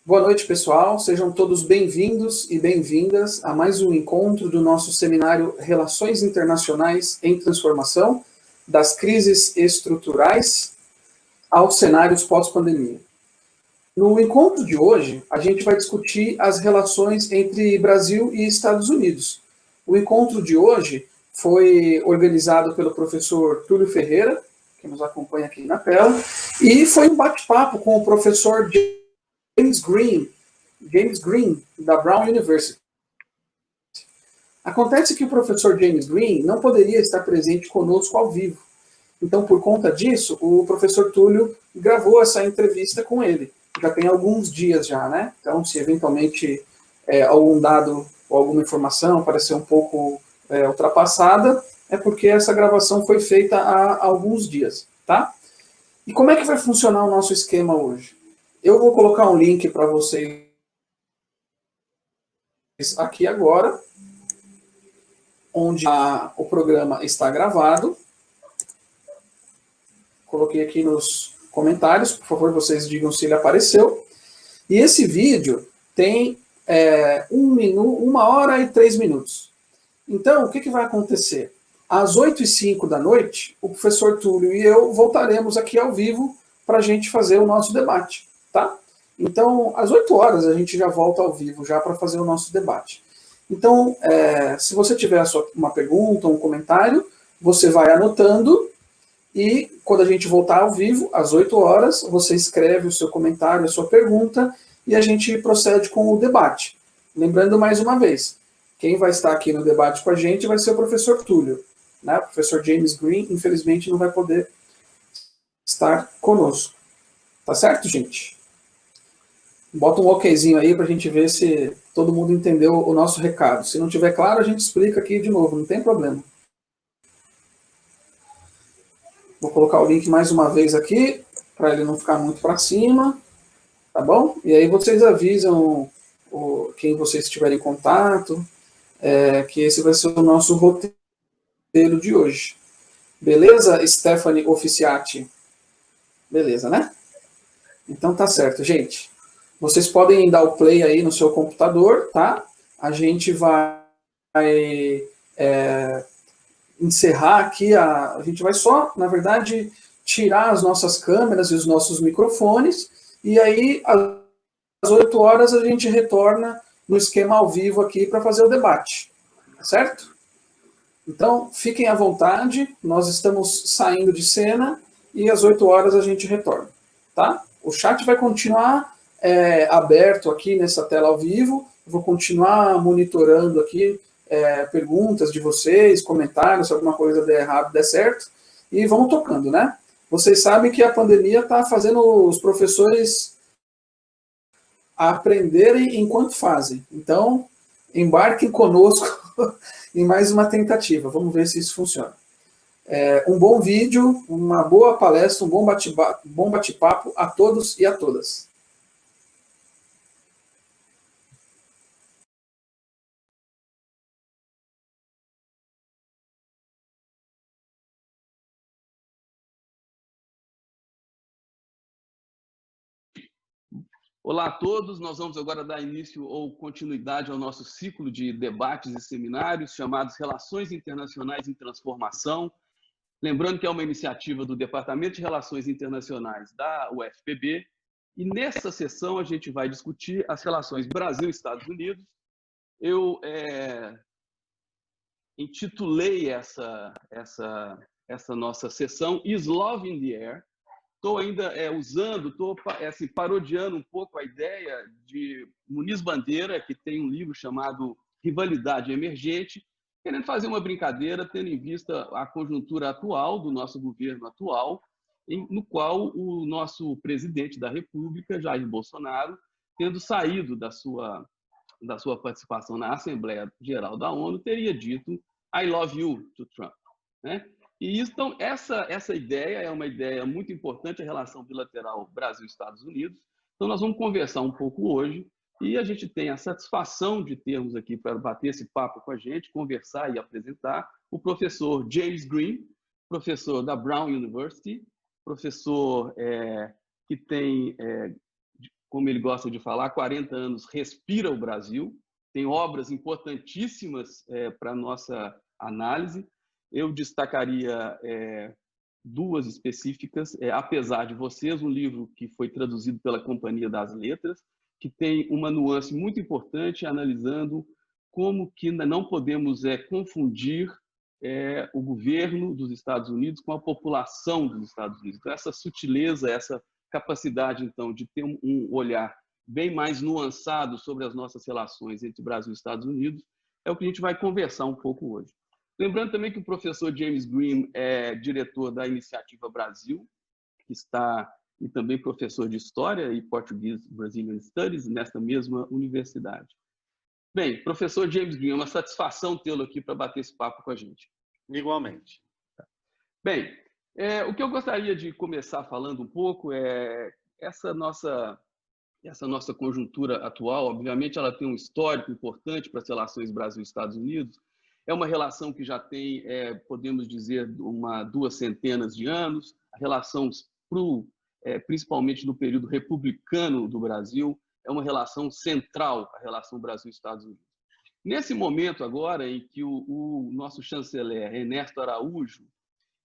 Boa noite, pessoal. Sejam todos bem-vindos e bem-vindas a mais um encontro do nosso seminário Relações Internacionais em Transformação, das crises estruturais aos cenários pós-pandemia. No encontro de hoje, a gente vai discutir as relações entre Brasil e Estados Unidos. O encontro de hoje foi organizado pelo professor Túlio Ferreira, que nos acompanha aqui na tela, e foi um bate-papo com o professor James Green, da Brown University. Acontece que o professor James Green não poderia estar presente conosco ao vivo. Então, por conta disso, o professor Túlio gravou essa entrevista com ele. Já tem alguns dias já, né? Então, se eventualmente algum dado ou alguma informação parecer um pouco ultrapassada, é porque essa gravação foi feita há alguns dias, tá? E como é que vai funcionar o nosso esquema hoje? Eu vou colocar um link para vocês aqui agora, onde o programa está gravado. Coloquei aqui nos comentários, por favor, vocês digam se ele apareceu. E esse vídeo tem 1 hora e 3 minutos. Então, o que vai acontecer? Às 8h05 da noite, o professor Túlio e eu voltaremos aqui ao vivo para a gente fazer o nosso debate, tá? Então, às 8 horas a gente já volta ao vivo já para fazer o nosso debate. Então, se você tiver uma pergunta, um comentário, você vai anotando e quando a gente voltar ao vivo, às 8 horas, você escreve o seu comentário, a sua pergunta e a gente procede com o debate. Lembrando mais uma vez, quem vai estar aqui no debate com a gente vai ser o professor Túlio. Né? O professor James Green, infelizmente, não vai poder estar conosco. Tá certo, gente? Bota um okzinho aí para a gente ver se todo mundo entendeu o nosso recado. Se não tiver claro, a gente explica aqui de novo, não tem problema. Vou colocar o link mais uma vez aqui, para ele não ficar muito para cima, tá bom? E aí vocês avisam quem vocês estiverem em contato, que esse vai ser o nosso roteiro de hoje. Beleza, Stephanie Officiati? Beleza, né? Então tá certo, gente. Vocês podem dar o play aí no seu computador, tá? A gente vai encerrar aqui, a gente vai só, na verdade, tirar as nossas câmeras e os nossos microfones, e aí às 8 horas a gente retorna no esquema ao vivo aqui para fazer o debate, certo? Então, fiquem à vontade, nós estamos saindo de cena e às 8 horas a gente retorna, tá? O chat vai continuar aberto aqui nessa tela ao vivo, vou continuar monitorando aqui perguntas de vocês, comentários, se alguma coisa der errado, der certo, e vamos tocando, né? Vocês sabem que a pandemia está fazendo os professores aprenderem enquanto fazem. Então, embarquem conosco em mais uma tentativa. Vamos ver se isso funciona. Um bom vídeo, uma boa palestra, um bom bate-papo a todos e a todas. Olá a todos, nós vamos agora dar início ou continuidade ao nosso ciclo de debates e seminários chamados Relações Internacionais em Transformação. Lembrando que é uma iniciativa do Departamento de Relações Internacionais da UFPB, e nessa sessão a gente vai discutir as relações Brasil-Estados Unidos. Eu intitulei essa nossa sessão Is Love in the Air? Estou ainda estou parodiando um pouco a ideia de Muniz Bandeira, que tem um livro chamado Rivalidade Emergente, querendo fazer uma brincadeira, tendo em vista a conjuntura atual do nosso governo atual, no qual o nosso presidente da República, Jair Bolsonaro, tendo saído da sua participação na Assembleia Geral da ONU, teria dito I love you to Trump, né? E então, essa ideia é uma ideia muito importante, a relação bilateral Brasil-Estados Unidos. Então, nós vamos conversar um pouco hoje e a gente tem a satisfação de termos aqui para bater esse papo com a gente, conversar e apresentar o professor James Green, professor da Brown University, professor que tem como ele gosta de falar, 40 anos respira o Brasil, tem obras importantíssimas para a nossa análise. Eu destacaria duas específicas, Apesar de Vocês, um livro que foi traduzido pela Companhia das Letras, que tem uma nuance muito importante analisando como que não podemos confundir o governo dos Estados Unidos com a população dos Estados Unidos. Então, essa sutileza, essa capacidade, então, de ter um olhar bem mais nuançado sobre as nossas relações entre Brasil e Estados Unidos, é o que a gente vai conversar um pouco hoje. Lembrando também que o professor James Green é diretor da Iniciativa Brasil, que está, e também professor de História e Português Brazilian Studies nesta mesma universidade. Bem, professor James Green, é uma satisfação tê-lo aqui para bater esse papo com a gente. Igualmente. Bem, o que eu gostaria de começar falando um pouco é essa nossa conjuntura atual. Obviamente, ela tem um histórico importante para as relações Brasil-Estados Unidos. É uma relação que já tem, podemos dizer, 2 centenas de anos. A relação, principalmente no período republicano do Brasil, é uma relação central, a relação Brasil-Estados Unidos. Nesse momento agora em que o nosso chanceler, Ernesto Araújo,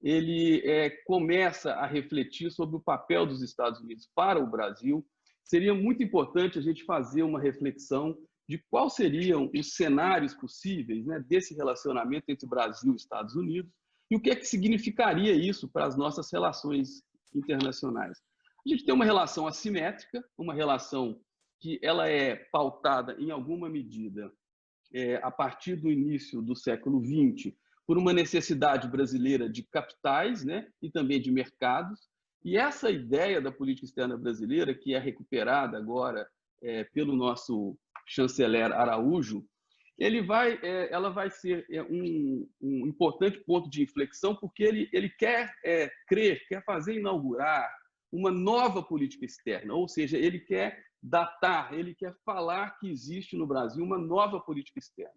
ele começa a refletir sobre o papel dos Estados Unidos para o Brasil, seria muito importante a gente fazer uma reflexão de quais seriam os cenários possíveis, né, desse relacionamento entre Brasil e Estados Unidos e o que é que significaria isso para as nossas relações internacionais. A gente tem uma relação assimétrica, uma relação que ela é pautada em alguma medida a partir do início do século XX por uma necessidade brasileira de capitais, né, e também de mercados. E essa ideia da política externa brasileira, que é recuperada agora pelo nosso chanceler Araújo, ela vai ser um importante ponto de inflexão, porque ele quer quer inaugurar uma nova política externa, ou seja, ele quer datar, ele quer falar que existe no Brasil uma nova política externa.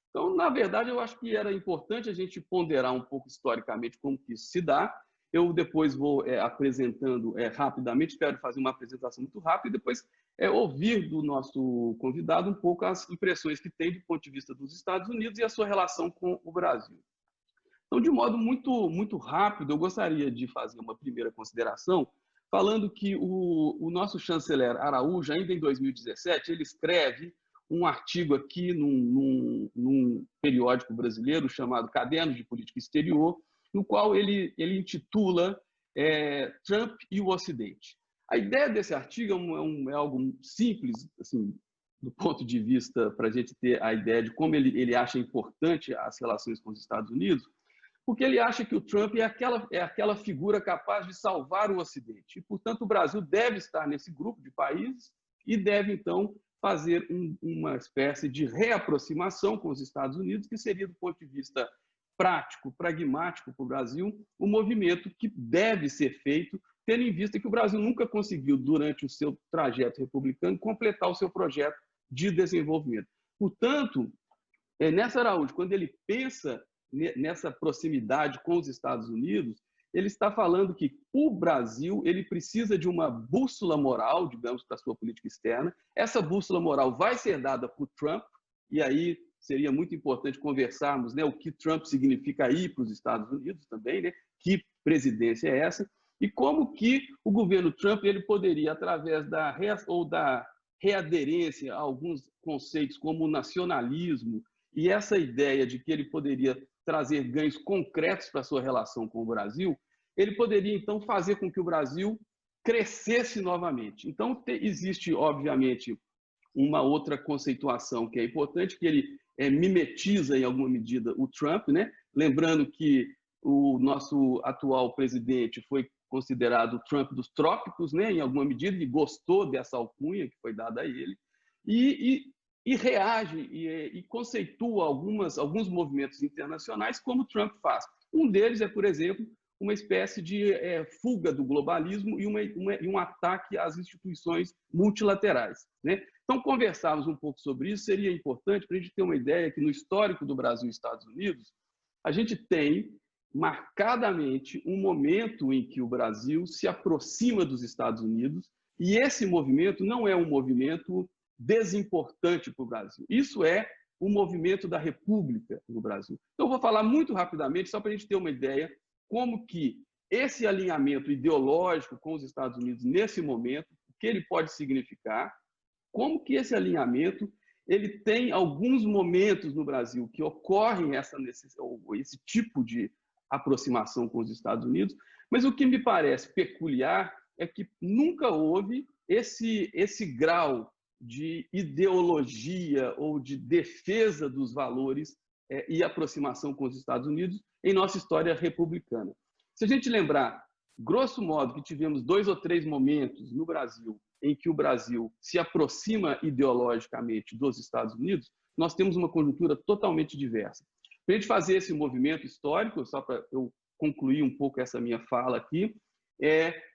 Então, na verdade, eu acho que era importante a gente ponderar um pouco historicamente como que isso se dá. Eu depois vou apresentando rapidamente, espero fazer uma apresentação muito rápida, e depois ouvir do nosso convidado um pouco as impressões que tem do ponto de vista dos Estados Unidos e a sua relação com o Brasil. Então, de modo muito rápido, eu gostaria de fazer uma primeira consideração, falando que o nosso chanceler Araújo, ainda em 2017, ele escreve um artigo aqui num periódico brasileiro chamado Caderno de Política Exterior, no qual ele intitula Trump e o Ocidente. A ideia desse artigo é algo simples, assim, do ponto de vista para a gente ter a ideia de como ele acha importante as relações com os Estados Unidos, porque ele acha que o Trump é aquela figura capaz de salvar o Ocidente. E, portanto, o Brasil deve estar nesse grupo de países e deve, então, fazer uma espécie de reaproximação com os Estados Unidos, que seria, do ponto de vista prático, pragmático para o Brasil, um movimento que deve ser feito, tendo em vista que o Brasil nunca conseguiu, durante o seu trajeto republicano, completar o seu projeto de desenvolvimento. Portanto, Ernesto Araújo, quando ele pensa nessa proximidade com os Estados Unidos, ele está falando que o Brasil ele precisa de uma bússola moral, digamos, para a sua política externa. Essa bússola moral vai ser dada por Trump, e aí seria muito importante conversarmos, né, o que Trump significa aí para os Estados Unidos também, né, que presidência é essa, e como que o governo Trump ele poderia, através da readerência a alguns conceitos como o nacionalismo e essa ideia de que ele poderia trazer ganhos concretos para a sua relação com o Brasil, ele poderia, então, fazer com que o Brasil crescesse novamente. Então, existe, obviamente, uma outra conceituação que é importante, que ele mimetiza, em alguma medida, o Trump, né? Lembrando que o nosso atual presidente foi considerado o Trump dos trópicos, né? Em alguma medida, e gostou dessa alcunha que foi dada a ele, e reage e conceitua alguns movimentos internacionais como Trump faz. Um deles é, por exemplo, uma espécie de fuga do globalismo e um ataque às instituições multilaterais, né? Então, conversarmos um pouco sobre isso seria importante para a gente ter uma ideia que no histórico do Brasil e Estados Unidos, a gente tem marcadamente um momento em que o Brasil se aproxima dos Estados Unidos E esse movimento não é um movimento desimportante para o Brasil. Isso é o movimento da República no Brasil. Então, eu vou falar muito rapidamente, só para a gente ter uma ideia, como que esse alinhamento ideológico com os Estados Unidos nesse momento, o que ele pode significar, como que esse alinhamento ele tem alguns momentos no Brasil que ocorrem esse tipo de aproximação com os Estados Unidos, mas o que me parece peculiar é que nunca houve esse grau de ideologia ou de defesa dos valores e aproximação com os Estados Unidos em nossa história republicana. Se a gente lembrar, grosso modo, que tivemos 2 ou 3 momentos no Brasil em que o Brasil se aproxima ideologicamente dos Estados Unidos, nós temos uma conjuntura totalmente diversa. Para a gente fazer esse movimento histórico, só para eu concluir um pouco essa minha fala aqui,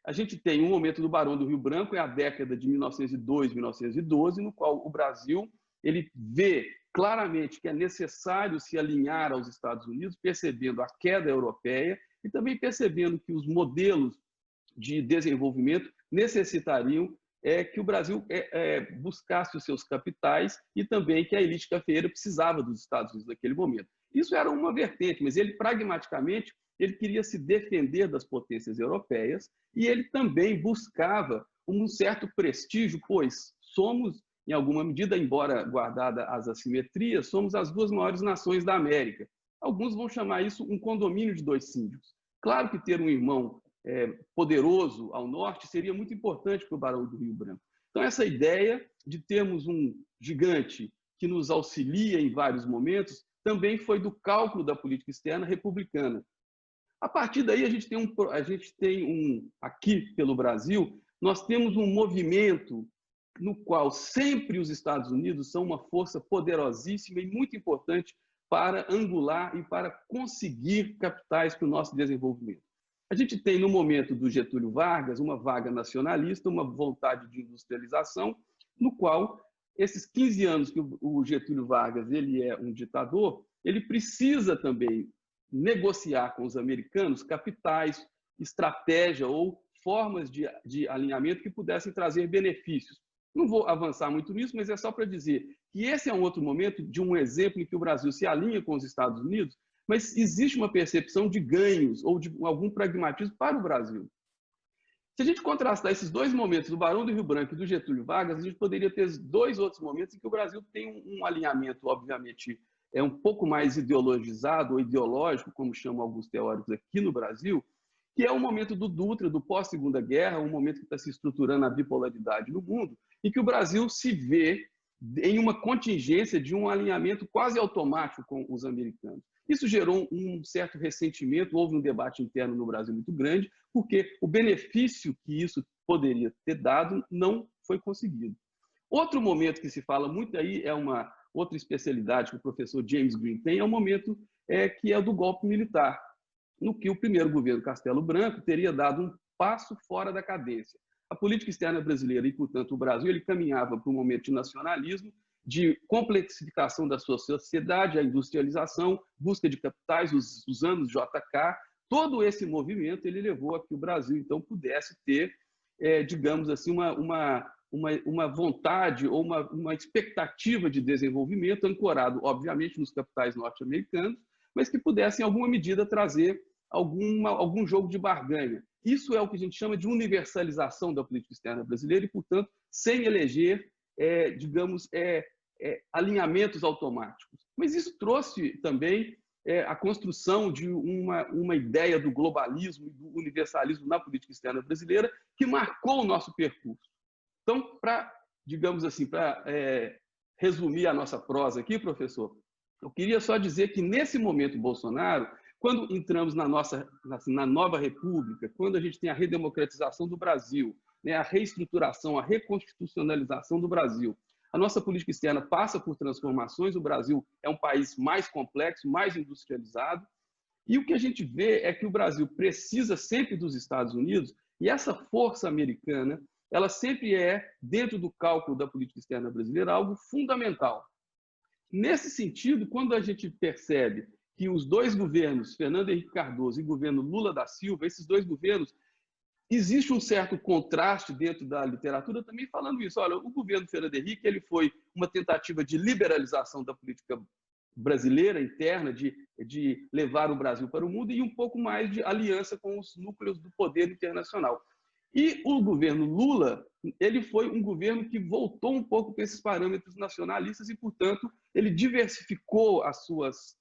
a gente tem um momento do Barão do Rio Branco, é a década de 1902, 1912, no qual o Brasil ele vê claramente que é necessário se alinhar aos Estados Unidos, percebendo a queda europeia e também percebendo que os modelos de desenvolvimento necessitariam que o Brasil buscasse os seus capitais e também que a elite cafeeira precisava dos Estados Unidos naquele momento. Isso era uma vertente, mas ele, pragmaticamente, ele queria se defender das potências europeias e ele também buscava um certo prestígio, pois somos, em alguma medida, embora guardada as assimetrias, somos as 2 maiores nações da América. Alguns vão chamar isso um condomínio de 2 síndicos. Claro que ter um irmão poderoso ao norte seria muito importante para o Barão do Rio Branco. Então, essa ideia de termos um gigante que nos auxilia em vários momentos também foi do cálculo da política externa republicana. A partir daí, a gente tem aqui pelo Brasil, nós temos um movimento no qual sempre os Estados Unidos são uma força poderosíssima e muito importante para angular e para conseguir capitais para o nosso desenvolvimento. A gente tem, no momento do Getúlio Vargas, uma vaga nacionalista, uma vontade de industrialização, no qual, esses 15 anos que o Getúlio Vargas ele é um ditador, ele precisa também negociar com os americanos capitais, estratégia ou formas de alinhamento que pudessem trazer benefícios. Não vou avançar muito nisso, mas é só para dizer que esse é um outro momento de um exemplo em que o Brasil se alinha com os Estados Unidos, mas existe uma percepção de ganhos ou de algum pragmatismo para o Brasil. Se a gente contrastar esses 2 momentos, do Barão do Rio Branco e do Getúlio Vargas, a gente poderia ter 2 outros momentos em que o Brasil tem um alinhamento, obviamente, um pouco mais ideologizado ou ideológico, como chamam alguns teóricos aqui no Brasil, que é o momento do Dutra, do pós-Segunda Guerra, um momento que está se estruturando a bipolaridade no mundo, em que o Brasil se vê em uma contingência de um alinhamento quase automático com os americanos. Isso gerou um certo ressentimento, houve um debate interno no Brasil muito grande, porque o benefício que isso poderia ter dado não foi conseguido. Outro momento que se fala muito aí, é uma outra especialidade que o professor James Green tem, é o momento que é do golpe militar, no que o primeiro governo Castelo Branco teria dado um passo fora da cadência. A política externa brasileira e, portanto, o Brasil, ele caminhava para um momento de nacionalismo, de complexificação da sua sociedade, a industrialização, busca de capitais, os anos JK, todo esse movimento ele levou a que o Brasil, então, pudesse ter, digamos assim, uma vontade ou uma expectativa de desenvolvimento ancorado, obviamente, nos capitais norte-americanos, mas que pudesse, em alguma medida, trazer algum jogo de barganha. Isso é o que a gente chama de universalização da política externa brasileira e, portanto, sem eleger, digamos, alinhamentos automáticos. Mas isso trouxe também a construção de uma ideia do globalismo e do universalismo na política externa brasileira que marcou o nosso percurso. Então, digamos assim, para resumir a nossa prosa aqui, professor, eu queria só dizer que, nesse momento, Bolsonaro, quando entramos na nova república, quando a gente tem a redemocratização do Brasil, né, a reestruturação, a reconstitucionalização do Brasil, a nossa política externa passa por transformações, o Brasil é um país mais complexo, mais industrializado, e o que a gente vê é que o Brasil precisa sempre dos Estados Unidos, e essa força americana, ela sempre é, dentro do cálculo da política externa brasileira, algo fundamental. Nesse sentido, quando a gente percebe que os 2 governos, Fernando Henrique Cardoso e governo Lula da Silva, esses 2 governos, existe um certo contraste dentro da literatura também falando isso. Olha, o governo Fernando Henrique ele foi uma tentativa de liberalização da política brasileira interna, de levar o Brasil para o mundo e um pouco mais de aliança com os núcleos do poder internacional. E o governo Lula, ele foi um governo que voltou um pouco para esses parâmetros nacionalistas e, portanto, ele diversificou as suas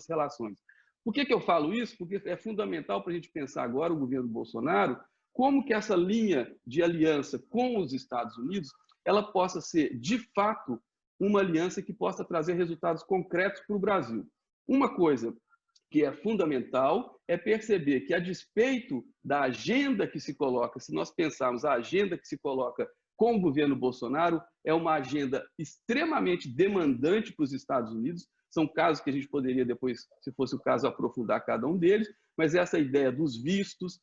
relações. Por que eu falo isso? Porque é fundamental para a gente pensar agora o governo Bolsonaro, como que essa linha de aliança com os Estados Unidos ela possa ser, de fato, uma aliança que possa trazer resultados concretos para o Brasil. Uma coisa que é fundamental é perceber que, a despeito da agenda que se coloca, se nós pensarmos a agenda que se coloca com o governo Bolsonaro, é uma agenda extremamente demandante para os Estados Unidos. São casos que a gente poderia depois, se fosse o caso, aprofundar cada um deles, mas essa ideia dos vistos,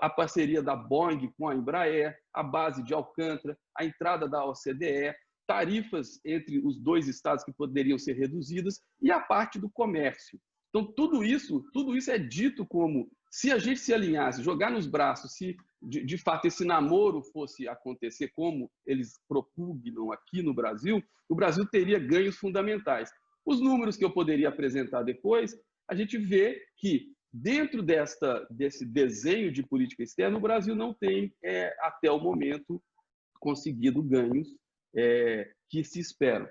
a parceria da Boeing com a Embraer, a base de Alcântara, a entrada da OCDE, tarifas entre os dois estados que poderiam ser reduzidas e a parte do comércio. Então, tudo isso é dito como, se a gente se alinhasse, jogar nos braços, se de fato esse namoro fosse acontecer como eles propugnam aqui no Brasil, o Brasil teria ganhos fundamentais. Os números que eu poderia apresentar depois, a gente vê que dentro desse desenho de política externa, o Brasil não tem, até o momento, conseguido ganhos que se esperam.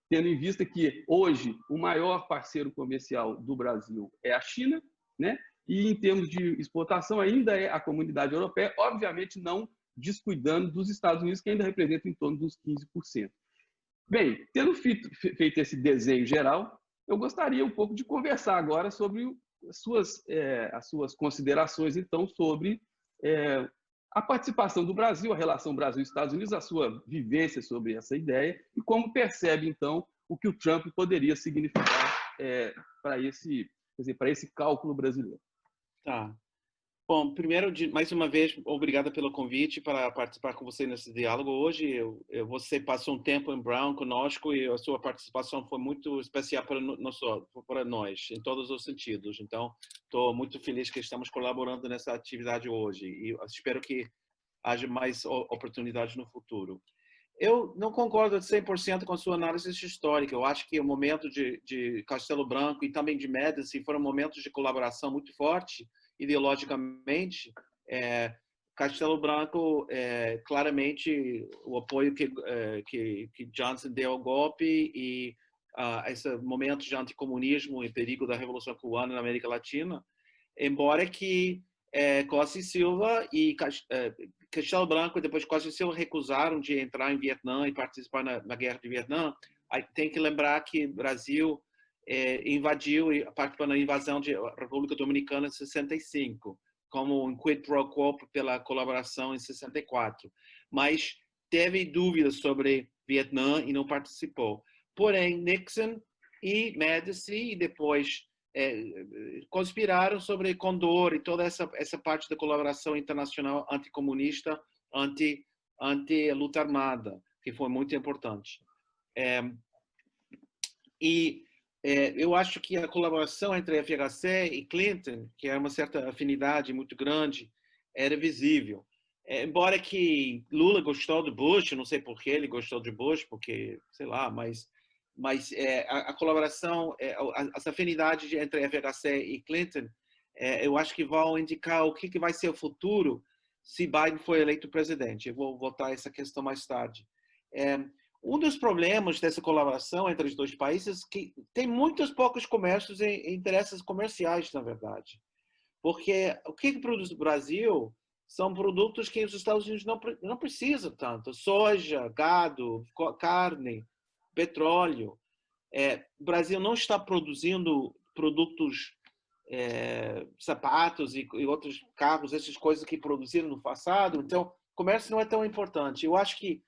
Tendo em vista que, hoje, o maior parceiro comercial do Brasil é a China, né? E, em termos de exportação, ainda é a Comunidade Europeia, obviamente não descuidando dos Estados Unidos, que ainda representam em torno dos 15%. Bem, tendo feito esse desenho geral, eu gostaria um pouco de conversar agora sobre as suas considerações, então, sobre a participação do Brasil, a relação Brasil-Estados Unidos, a sua vivência sobre essa ideia e como percebe, então, o que o Trump poderia significar para esse cálculo brasileiro. Tá. Bom, primeiro, mais uma vez, obrigada pelo convite para participar com você nesse diálogo hoje. Você passou um tempo em Brown conosco e a sua participação foi muito especial para nós, em todos os sentidos. Então, estou muito feliz que estamos colaborando nessa atividade hoje e espero que haja mais oportunidades no futuro. Eu não concordo 100% com a sua análise histórica. Eu acho que o momento de Castelo Branco e também de Médici foram momentos de colaboração muito forte, ideologicamente. Castelo Branco, claramente, o apoio que Johnson deu ao golpe e esse momento de anticomunismo e perigo da Revolução Cubana na América Latina, embora que Costa e Silva e Castelo Branco e depois Costa e Silva recusaram de entrar em Vietnã e participar na Guerra de Vietnã. Aí tem que lembrar que o Brasil invadiu e participou na invasão da República Dominicana em 65, como um quid pro quo pela colaboração em 64. Mas teve dúvidas sobre Vietnã e não participou. Porém, Nixon e Médici e depois conspiraram sobre Condor e toda essa parte da colaboração internacional anticomunista, anti-luta armada, que foi muito importante. Eu acho que a colaboração entre a FHC e Clinton, que era uma certa afinidade muito grande, era visível. Embora que Lula gostou de Bush, não sei por que ele gostou de Bush, porque, sei lá, mas a colaboração, as afinidades entre FHC e Clinton, eu acho que vão indicar o que vai ser o futuro se Biden for eleito presidente. Eu vou voltar a essa questão mais tarde. Um dos problemas dessa colaboração entre os dois países é que tem muitos poucos comércios e interesses comerciais, na verdade. Porque o que produz o Brasil são produtos que os Estados Unidos não precisam tanto. Soja, gado, carne, petróleo. O Brasil não está produzindo produtos, sapatos e outros carros, essas coisas que produziram no passado. Então, o comércio não é tão importante. Eu acho que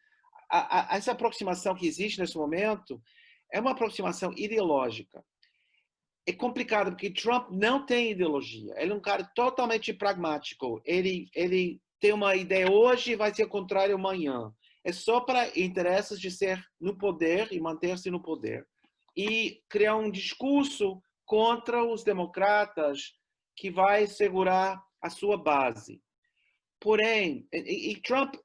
essa aproximação que existe nesse momento é uma aproximação ideológica. É complicado porque Trump não tem ideologia. Ele é um cara totalmente pragmático. Ele tem uma ideia hoje e vai ser o contrário amanhã. É só para interesses de ser no poder e manter-se no poder. E criar um discurso contra os democratas que vai segurar a sua base. Porém, Trump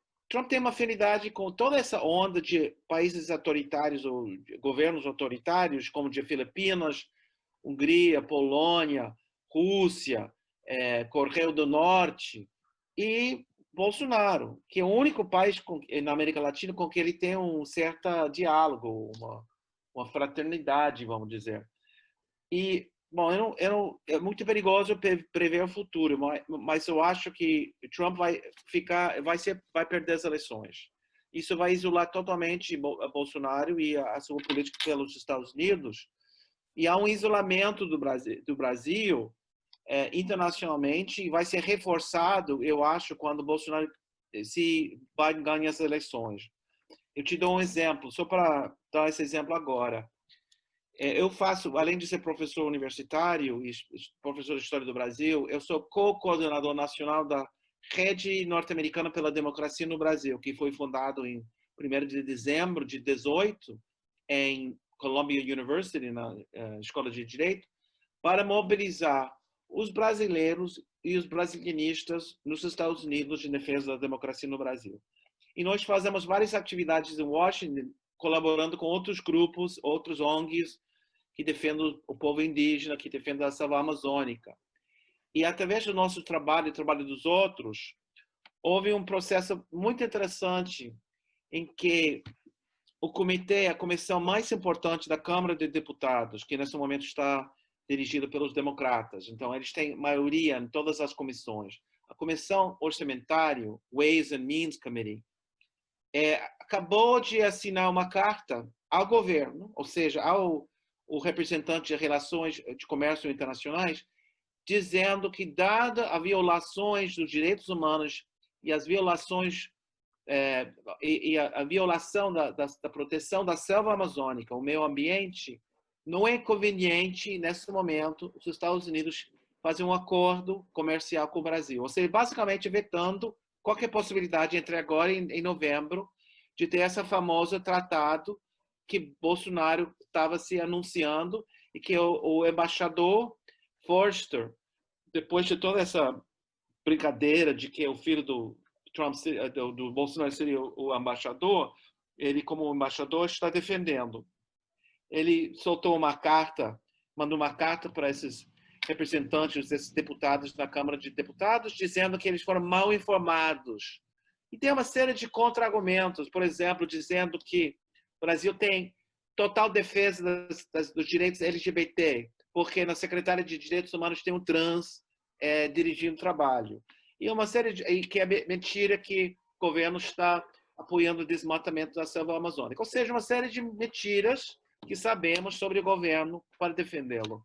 tem uma afinidade com toda essa onda de países autoritários ou governos autoritários, como de Filipinas, Hungria, Polônia, Rússia, Coreia do Norte e Bolsonaro, que é o único país na América Latina com que ele tem um certo diálogo, uma fraternidade, vamos dizer. E, bom, é muito perigoso prever o futuro, mas eu acho que Trump vai perder as eleições. Isso vai isolar totalmente Bolsonaro e a sua política pelos Estados Unidos. E há um isolamento do Brasil internacionalmente, e vai ser reforçado, eu acho, quando Bolsonaro se Biden ganha as eleições. Eu te dou um exemplo, só para dar esse exemplo agora. Eu faço, além de ser professor universitário e professor de História do Brasil, eu sou co-coordenador nacional da Rede Norte-Americana pela Democracia no Brasil, que foi fundado em 1º de dezembro de 2018, em Columbia University, na Escola de Direito, para mobilizar os brasileiros e os brasilianistas nos Estados Unidos em defesa da democracia no Brasil. E nós fazemos várias atividades em Washington, colaborando com outros grupos, outros ONGs, que defendem o povo indígena, que defendem a selva amazônica. E através do nosso trabalho e trabalho dos outros, houve um processo muito interessante em que o comitê, a comissão mais importante da Câmara de Deputados, que nesse momento está dirigida pelos democratas, então eles têm maioria em todas as comissões. A Comissão Orçamentária, Ways and Means Committee, acabou de assinar uma carta ao governo, ou seja, ao representante de relações de comércio internacionais, dizendo que, dada as violações dos direitos humanos e as violações a violação da proteção da selva amazônica, o meio ambiente, não é conveniente, nesse momento, os Estados Unidos fazer um acordo comercial com o Brasil. Ou seja, basicamente vetando qualquer possibilidade entre agora e em novembro de ter essa famosa tratado que Bolsonaro estava se anunciando e que o embaixador Forster, depois de toda essa brincadeira de que o filho do Trump, do Bolsonaro seria o embaixador, ele como embaixador está defendendo. Ele soltou uma carta, mandou uma carta para esses representantes, esses deputados da Câmara de Deputados, dizendo que eles foram mal informados. E tem uma série de contra-argumentos, por exemplo, dizendo que o Brasil tem total defesa dos direitos LGBT, porque na Secretaria de Direitos Humanos tem um trans dirigindo o trabalho. E uma série que é mentira que o governo está apoiando o desmatamento da selva amazônica. Ou seja, uma série de mentiras que sabemos sobre o governo para defendê-lo.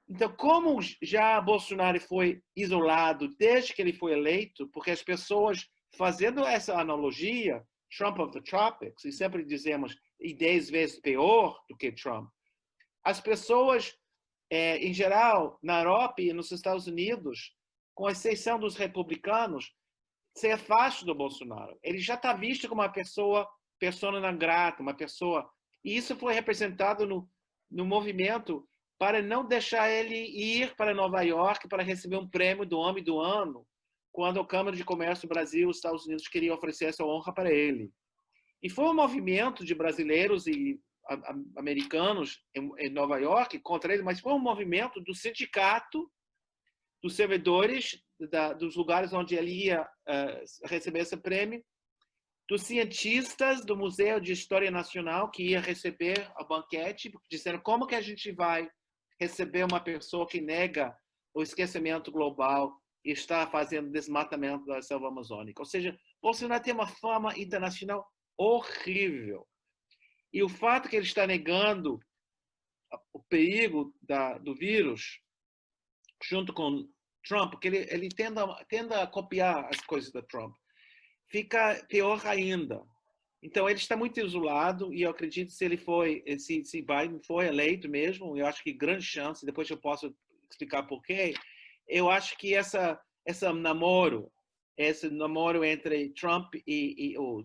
Então, como já Bolsonaro foi isolado desde que ele foi eleito, porque as pessoas, fazendo essa analogia, Trump of the Tropics, e sempre dizemos, e 10 vezes pior do que Trump, as pessoas, em geral, na Europa e nos Estados Unidos, com exceção dos republicanos, se afastam do Bolsonaro. Ele já está visto como uma pessoa, persona non grata, uma pessoa. E isso foi representado no movimento para não deixar ele ir para Nova York para receber um prêmio do Homem do Ano, quando a Câmara de Comércio do Brasil e os Estados Unidos queria oferecer essa honra para ele. E foi um movimento de brasileiros e americanos em Nova York contra ele, mas foi um movimento do sindicato dos servidores dos lugares onde ele ia receber esse prêmio, dos cientistas do Museu de História Nacional que ia receber a banquete, dizendo como que a gente vai receber uma pessoa que nega o esquecimento global e está fazendo desmatamento da selva amazônica. Ou seja, Bolsonaro tem uma fama internacional horrível. E o fato que ele está negando o perigo do vírus, junto com Trump, porque ele tenda a copiar as coisas da Trump, fica pior ainda. Então, ele está muito isolado e eu acredito que se Biden foi eleito mesmo, eu acho que grande chance, depois eu posso explicar por quê, eu acho que esse namoro entre Trump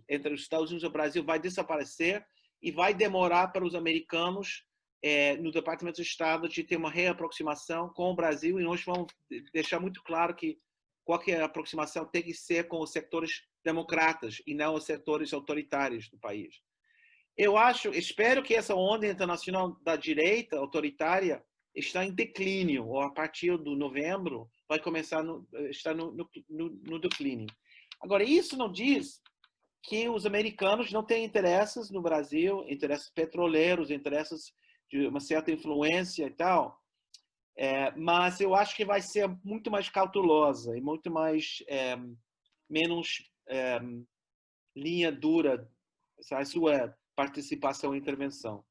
entre os Estados Unidos e o Brasil vai desaparecer e vai demorar para os americanos no Departamento de Estado de ter uma reaproximação com o Brasil, e nós vamos deixar muito claro que qualquer aproximação tem que ser com os setores democratas e não os setores autoritários do país. Espero que essa onda internacional da direita autoritária está em declínio, ou a partir de novembro vai começar estar no declínio. Agora, isso não diz que os americanos não têm interesses no Brasil, interesses petroleiros, interesses de uma certa influência e tal, mas eu acho que vai ser muito mais cautelosa e muito mais menos linha dura a sua participação e intervenção.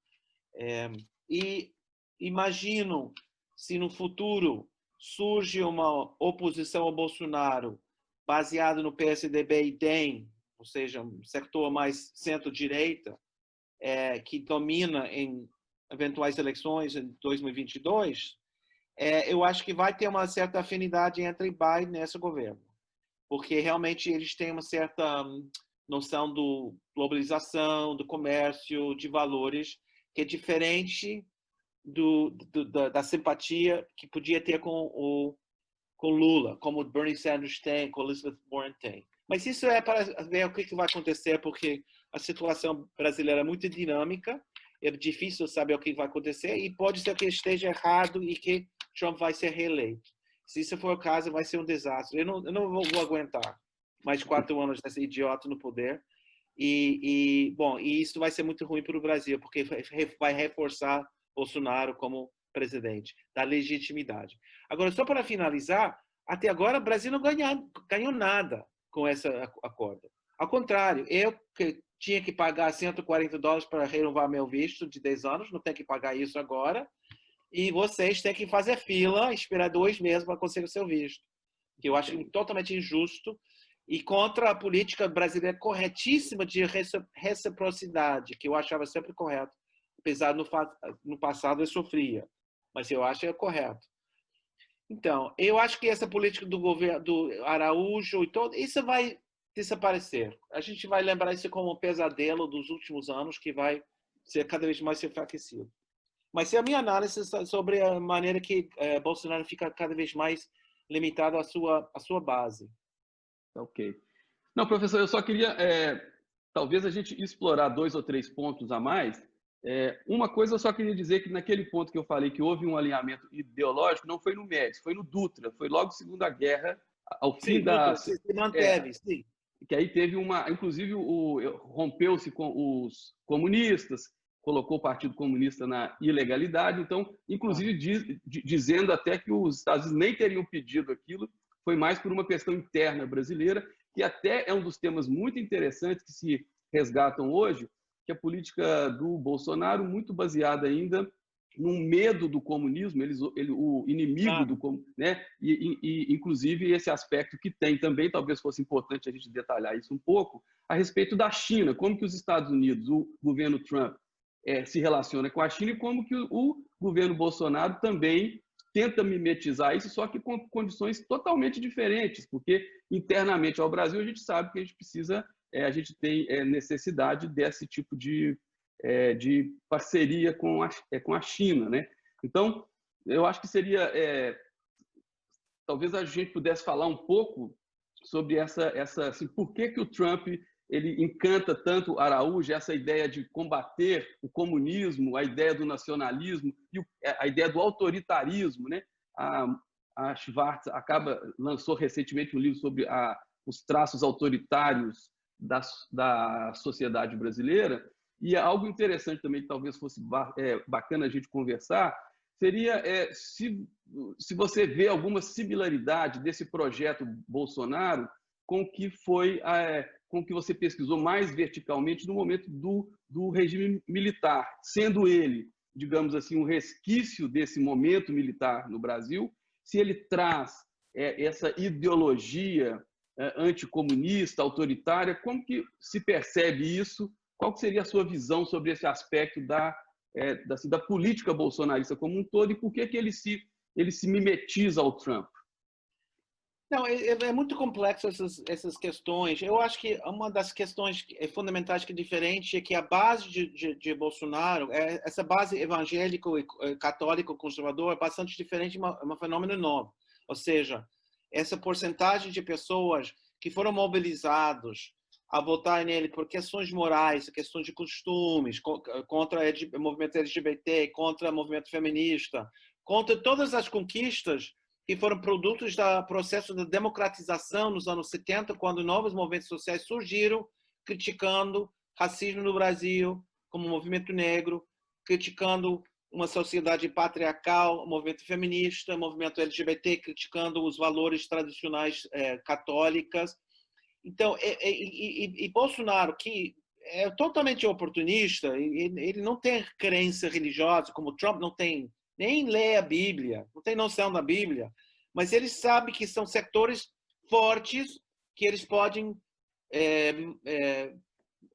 E imagino se no futuro surge uma oposição ao Bolsonaro baseada no PSDB e DEM, ou seja, um setor mais centro-direita, que domina em eventuais eleições em 2022, eu acho que vai ter uma certa afinidade entre Biden e esse governo, porque realmente eles têm uma certa noção do globalização, do comércio, de valores, que é diferente da simpatia que podia ter com Lula, como Bernie Sanders tem, com Elizabeth Warren tem. Mas isso é para ver o que vai acontecer, porque a situação brasileira é muito dinâmica, é difícil saber o que vai acontecer e pode ser que esteja errado e que Trump vai ser reeleito. Se isso for o caso, vai ser um desastre. Eu não vou aguentar mais 4 anos desse idiota no poder. E isso vai ser muito ruim para o Brasil, porque vai reforçar Bolsonaro como presidente, da legitimidade. Agora, só para finalizar, até agora o Brasil não ganhou nada com esse acordo. Ao contrário, eu que tinha que pagar $140 para renovar meu visto de 10 anos, não tenho que pagar isso agora, e vocês têm que fazer fila, esperar 2 meses para conseguir o seu visto, que eu acho totalmente injusto e contra a política brasileira corretíssima de reciprocidade, que eu achava sempre correto, apesar no passado eu sofria, mas eu acho que é correto. Então, eu acho que essa política do governo do Araújo e todo isso vai desaparecer. A gente vai lembrar isso como um pesadelo dos últimos anos que vai ser cada vez mais enfraquecido. Mas é a minha análise sobre a maneira que Bolsonaro fica cada vez mais limitado à sua base. Ok. Não, professor, eu só queria, talvez a gente explorar 2 ou 3 pontos a mais. Uma coisa eu só queria dizer que naquele ponto que eu falei que houve um alinhamento ideológico, não foi no Médici, foi no Dutra, foi logo Segunda Guerra, ao fim sim, da... Se manteve, sim. Que aí teve inclusive rompeu-se com os comunistas, colocou o Partido Comunista na ilegalidade, então, inclusive dizendo até que os Estados Unidos nem teriam pedido aquilo, foi mais por uma questão interna brasileira, que até é um dos temas muito interessantes que se resgatam hoje, que a política do Bolsonaro, muito baseada ainda num medo do comunismo, o inimigo do comunismo, né? E inclusive esse aspecto que tem também, talvez fosse importante a gente detalhar isso um pouco, a respeito da China, como que os Estados Unidos, o governo Trump, se relaciona com a China e como que o governo Bolsonaro também tenta mimetizar isso, só que com condições totalmente diferentes, porque internamente ao Brasil a gente sabe que a gente precisa, a gente tem necessidade desse tipo de parceria com a China, né? Então, eu acho que seria, talvez a gente pudesse falar um pouco sobre assim, por que o Trump ele encanta tanto Araújo, essa ideia de combater o comunismo, a ideia do nacionalismo e a ideia do autoritarismo, né? A Schwartz lançou recentemente um livro sobre os traços autoritários da sociedade brasileira, e algo interessante também que talvez fosse bacana a gente conversar seria se você vê alguma similaridade desse projeto Bolsonaro com o que foi com o que você pesquisou mais verticalmente no momento do regime militar, sendo ele, digamos assim, um resquício desse momento militar no Brasil, se ele traz essa ideologia anticomunista, autoritária, como que se percebe isso? Qual que seria a sua visão sobre esse aspecto da política bolsonarista como um todo e por que ele se mimetiza ao Trump? Não, é muito complexo essas questões. Eu acho que uma das questões fundamentais que é diferente é que a base de Bolsonaro, essa base evangélico e católico conservador é bastante diferente, é um fenômeno novo. Ou seja, essa porcentagem de pessoas que foram mobilizados a votar nele por questões morais, questões de costumes, contra o movimento LGBT, contra o movimento feminista, contra todas as conquistas que foram produtos do processo de democratização nos anos 70, quando novos movimentos sociais surgiram, criticando racismo no Brasil, como o movimento negro, criticando uma sociedade patriarcal, o movimento feminista, o movimento LGBT, criticando os valores tradicionais católicos. Então, Bolsonaro, que é totalmente oportunista, ele não tem crença religiosa, como Trump não tem, nem lê a Bíblia, não tem noção da Bíblia, mas ele sabe que são setores fortes que eles podem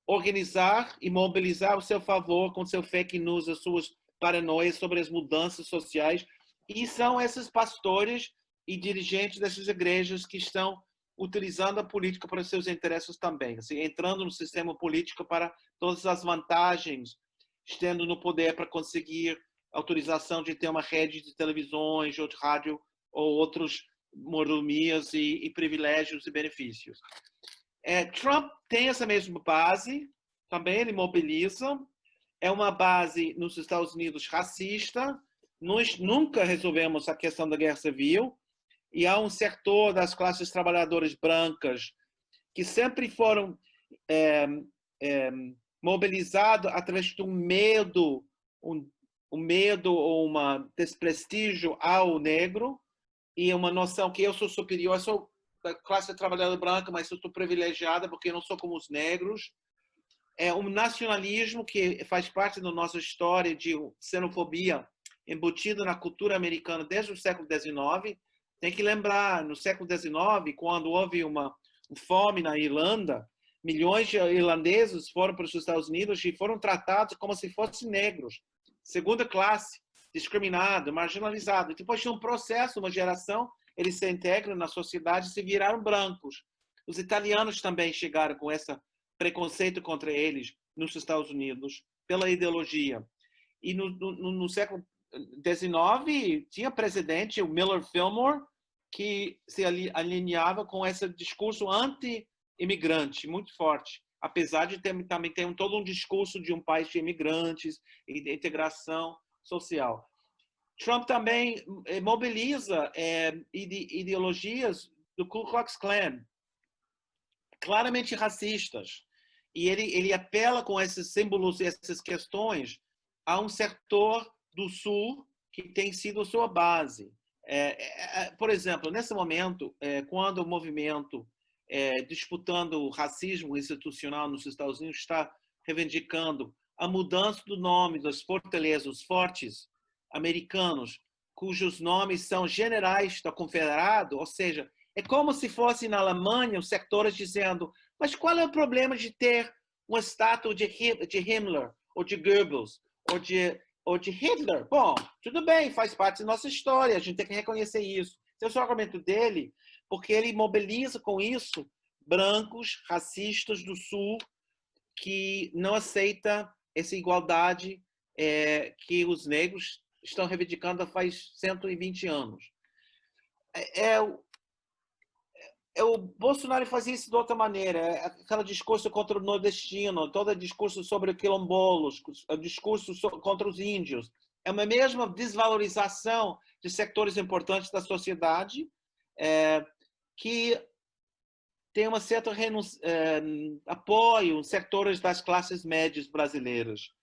organizar e mobilizar ao seu favor com seu fake news, as suas paranoias sobre as mudanças sociais, e são esses pastores e dirigentes dessas igrejas que estão utilizando a política para seus interesses também, assim, entrando no sistema político para todas as vantagens, estando no poder para conseguir autorização de ter uma rede de televisões, ou de rádio, ou outros mordomias e privilégios e benefícios. Trump tem essa mesma base, também ele mobiliza, é uma base nos Estados Unidos racista, nós nunca resolvemos a questão da guerra civil, e há um setor das classes trabalhadoras brancas que sempre foram mobilizados através de um medo ou um desprestígio ao negro, e uma noção que eu sou superior, eu sou da classe trabalhadora branca, mas eu estou privilegiada porque eu não sou como os negros. É um nacionalismo que faz parte da nossa história de xenofobia embutida na cultura americana desde o século XIX. Tem que lembrar, no século XIX, quando houve uma fome na Irlanda, milhões de irlandeses foram para os Estados Unidos e foram tratados como se fossem negros, segunda classe, discriminado, marginalizado. E depois de um processo, uma geração, eles se integram na sociedade e se viraram brancos. Os italianos também chegaram com esse preconceito contra eles nos Estados Unidos, pela ideologia. E no século XIX, tinha presidente, o Millard Fillmore, que se alinhava com esse discurso anti-imigrante, muito forte, apesar de também ter todo um discurso de um país de imigrantes e de integração social. Trump também mobiliza ideologias do Ku Klux Klan, claramente racistas, e ele apela com esses símbolos e essas questões a um setor do Sul que tem sido a sua base. Por exemplo, nesse momento, quando o movimento disputando o racismo institucional nos Estados Unidos está reivindicando a mudança do nome das fortalezas, os fortes americanos, cujos nomes são generais da Confederado, ou seja, é como se fosse na Alemanha os sectores dizendo, mas qual é o problema de ter uma estátua de Himmler, ou de Goebbels, ou de Hitler? Bom, tudo bem, faz parte da nossa história, a gente tem que reconhecer isso. Esse é o argumento dele, porque ele mobiliza com isso brancos, racistas do Sul, que não aceita essa igualdade que os negros estão reivindicando há faz 120 anos. O Bolsonaro fazia isso de outra maneira, aquele discurso contra o nordestino, todo o discurso sobre quilombolos, o discurso contra os índios. É uma mesma desvalorização de setores importantes da sociedade que tem uma certa apoio em setores das classes médias brasileiras.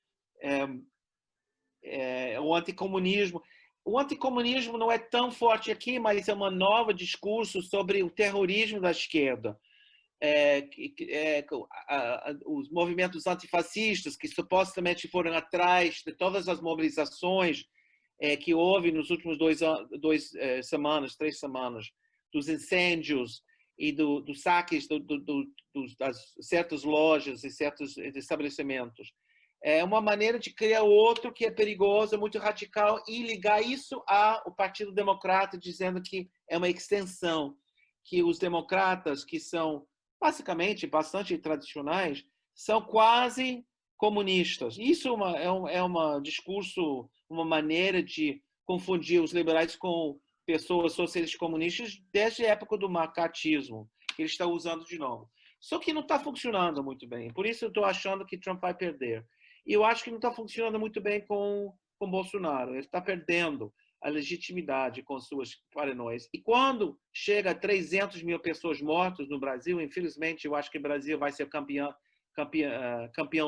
O anticomunismo. O anticomunismo não é tão forte aqui, mas é um novo discurso sobre o terrorismo da esquerda. Os movimentos antifascistas, que supostamente foram atrás de todas as mobilizações que houve nos últimos 3 semanas, dos incêndios e dos saques das certas lojas e certos estabelecimentos. É uma maneira de criar outro que é perigoso, muito radical, e ligar isso ao Partido Democrata, dizendo que é uma extensão, que os democratas, que são basicamente bastante tradicionais, são quase comunistas. Isso é um discurso, uma maneira de confundir os liberais com pessoas socialistas comunistas desde a época do macartismo, que ele está usando de novo. Só que não está funcionando muito bem. Por isso eu estou achando que Trump vai perder. E eu acho que não está funcionando muito bem com Bolsonaro. Ele está perdendo a legitimidade com suas paranoias. E quando chega a 300 mil pessoas mortas no Brasil, infelizmente, eu acho que o Brasil vai ser campeão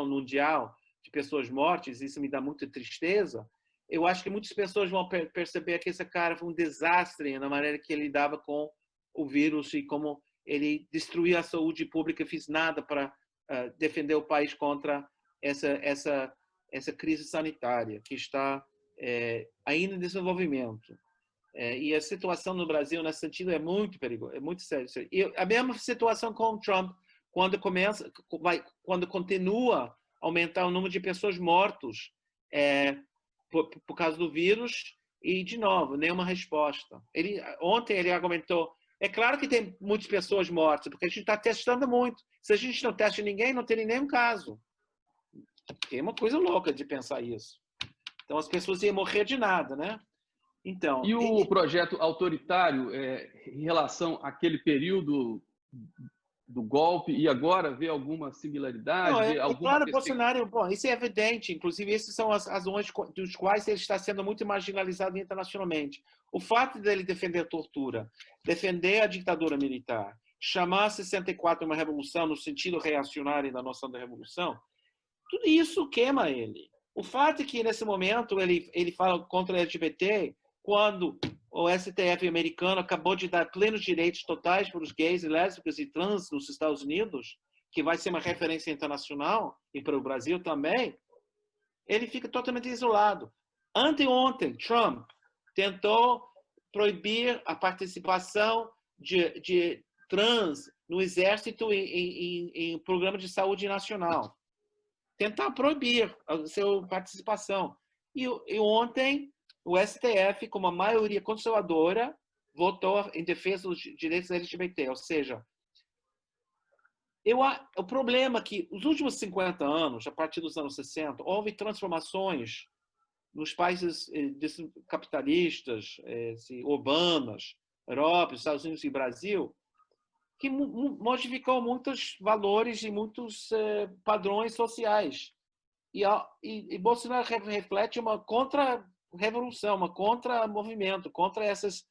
mundial de pessoas mortas, isso me dá muita tristeza. Eu acho que muitas pessoas vão perceber que esse cara foi um desastre na maneira que ele lidava com o vírus e como ele destruía a saúde pública e fez nada para defender o país contra essa crise sanitária que está ainda em desenvolvimento. E a situação no Brasil, nesse sentido, é muito perigosa, é muito séria. E a mesma situação com o Trump, quando continua a aumentar o número de pessoas mortas por causa do vírus, e, de novo, nenhuma resposta. Ontem ele argumentou, é claro que tem muitas pessoas mortas, porque a gente está testando muito. Se a gente não testa ninguém, não tem nenhum caso. É uma coisa louca de pensar isso. Então, as pessoas iam morrer de nada, né? Então, e o projeto autoritário em relação àquele período do golpe e agora vê alguma similaridade? Não, claro, Bolsonaro, bom, isso é evidente. Inclusive, essas são as razões dos quais ele está sendo muito marginalizado internacionalmente. O fato dele defender a tortura, defender a ditadura militar, chamar 64 uma revolução no sentido reacionário da noção da revolução, tudo isso queima ele. O fato é que, nesse momento, ele fala contra o LGBT quando o STF americano acabou de dar plenos direitos totais para os gays e lésbicas e trans nos Estados Unidos, que vai ser uma referência internacional, e para o Brasil também, ele fica totalmente isolado. Anteontem, Trump tentou proibir a participação de trans no exército em programa de saúde nacional. Tentar proibir a sua participação. E ontem, o STF, com uma maioria conservadora, votou em defesa dos direitos LGBT. Ou seja, o problema é que, nos últimos 50 anos, a partir dos anos 60, houve transformações nos países capitalistas, urbanos, Europa, Estados Unidos e Brasil, que modificou muitos valores e muitos padrões sociais. E Bolsonaro reflete uma contra-revolução, uma contra-movimento, contra essas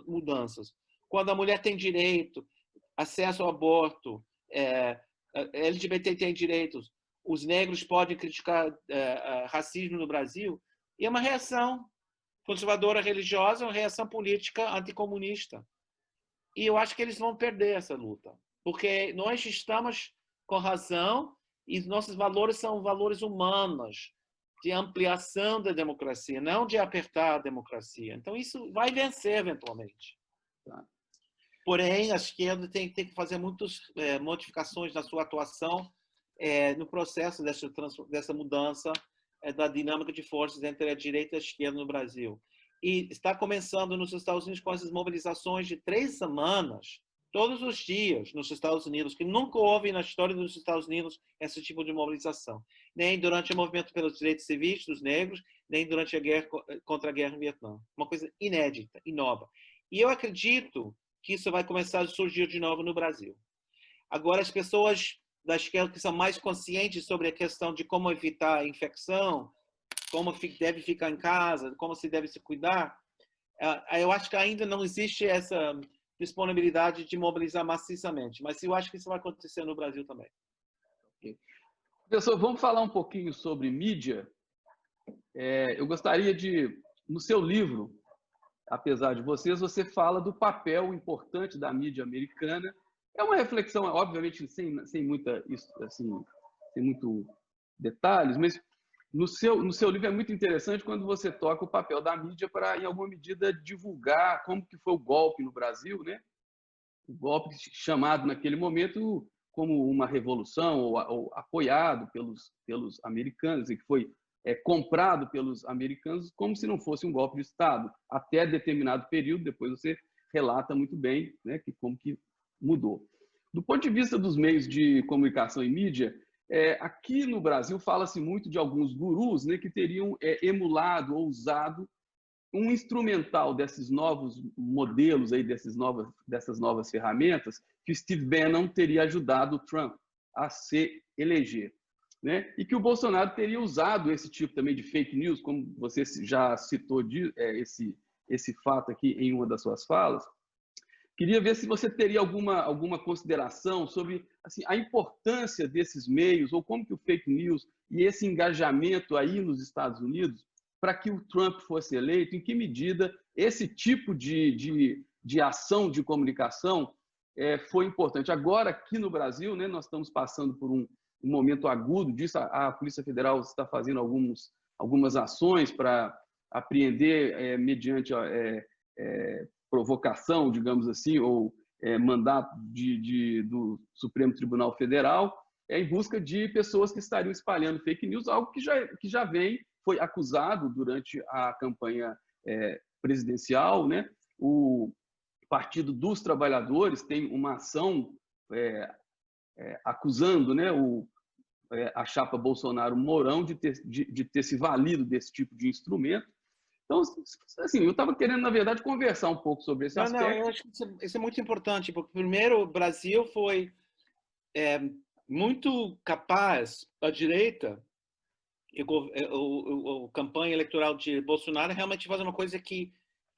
mudanças. Quando a mulher tem direito, acesso ao aborto, LGBT tem direitos, os negros podem criticar racismo no Brasil, e é uma reação conservadora religiosa, uma reação política anticomunista. E eu acho que eles vão perder essa luta, porque nós estamos com razão e nossos valores são valores humanos, de ampliação da democracia, não de apertar a democracia. Então, isso vai vencer eventualmente. Porém, a esquerda tem que fazer muitas modificações na sua atuação no processo dessa mudança da dinâmica de forças entre a direita e a esquerda no Brasil. E está começando nos Estados Unidos com essas mobilizações de 3 semanas, todos os dias nos Estados Unidos, que nunca houve na história dos Estados Unidos esse tipo de mobilização. Nem durante o movimento pelos direitos civis dos negros, nem durante a guerra contra a guerra no Vietnã. Uma coisa inédita e nova. E eu acredito que isso vai começar a surgir de novo no Brasil. Agora, as pessoas da esquerda que são mais conscientes sobre a questão de como evitar a infecção, como deve ficar em casa, como se deve se cuidar, eu acho que ainda não existe essa disponibilidade de mobilizar maciçamente, mas eu acho que isso vai acontecer no Brasil também. Okay. Professor, vamos falar um pouquinho sobre mídia. Eu gostaria de, no seu livro, apesar de você fala do papel importante da mídia americana. É uma reflexão, obviamente, sem muito detalhes, mas no seu livro é muito interessante quando você toca o papel da mídia para, em alguma medida, divulgar como que foi o golpe no Brasil, né? O golpe chamado naquele momento como uma revolução ou apoiado pelos americanos e que foi comprado pelos americanos como se não fosse um golpe de Estado, até determinado período. Depois você relata muito bem, né, como que mudou. Do ponto de vista dos meios de comunicação e mídia, aqui no Brasil fala-se muito de alguns gurus, né, que teriam emulado ou usado um instrumental desses novos modelos, aí, dessas novas ferramentas, que Steve Bannon teria ajudado o Trump a se eleger. Né? E que o Bolsonaro teria usado esse tipo também de fake news, como você já citou esse fato aqui em uma das suas falas. Queria ver se você teria alguma consideração sobre assim, a importância desses meios, ou como que o fake news e esse engajamento aí nos Estados Unidos, para que o Trump fosse eleito, em que medida esse tipo de ação de comunicação foi importante. Agora, aqui no Brasil, né, nós estamos passando por um momento agudo disso, a Polícia Federal está fazendo algumas ações para apreender mediante provocação, digamos assim, ou mandato do Supremo Tribunal Federal, em busca de pessoas que estariam espalhando fake news, algo que já foi acusado durante a campanha presidencial, né? O Partido dos Trabalhadores tem uma ação acusando, né, a chapa Bolsonaro-Mourão de ter se valido desse tipo de instrumento. Então, assim, eu estava querendo, na verdade, conversar um pouco sobre esse aspecto. Não, eu acho que isso é muito importante, porque, primeiro, o Brasil foi muito capaz, a direita, a campanha eleitoral de Bolsonaro, realmente fazer uma coisa que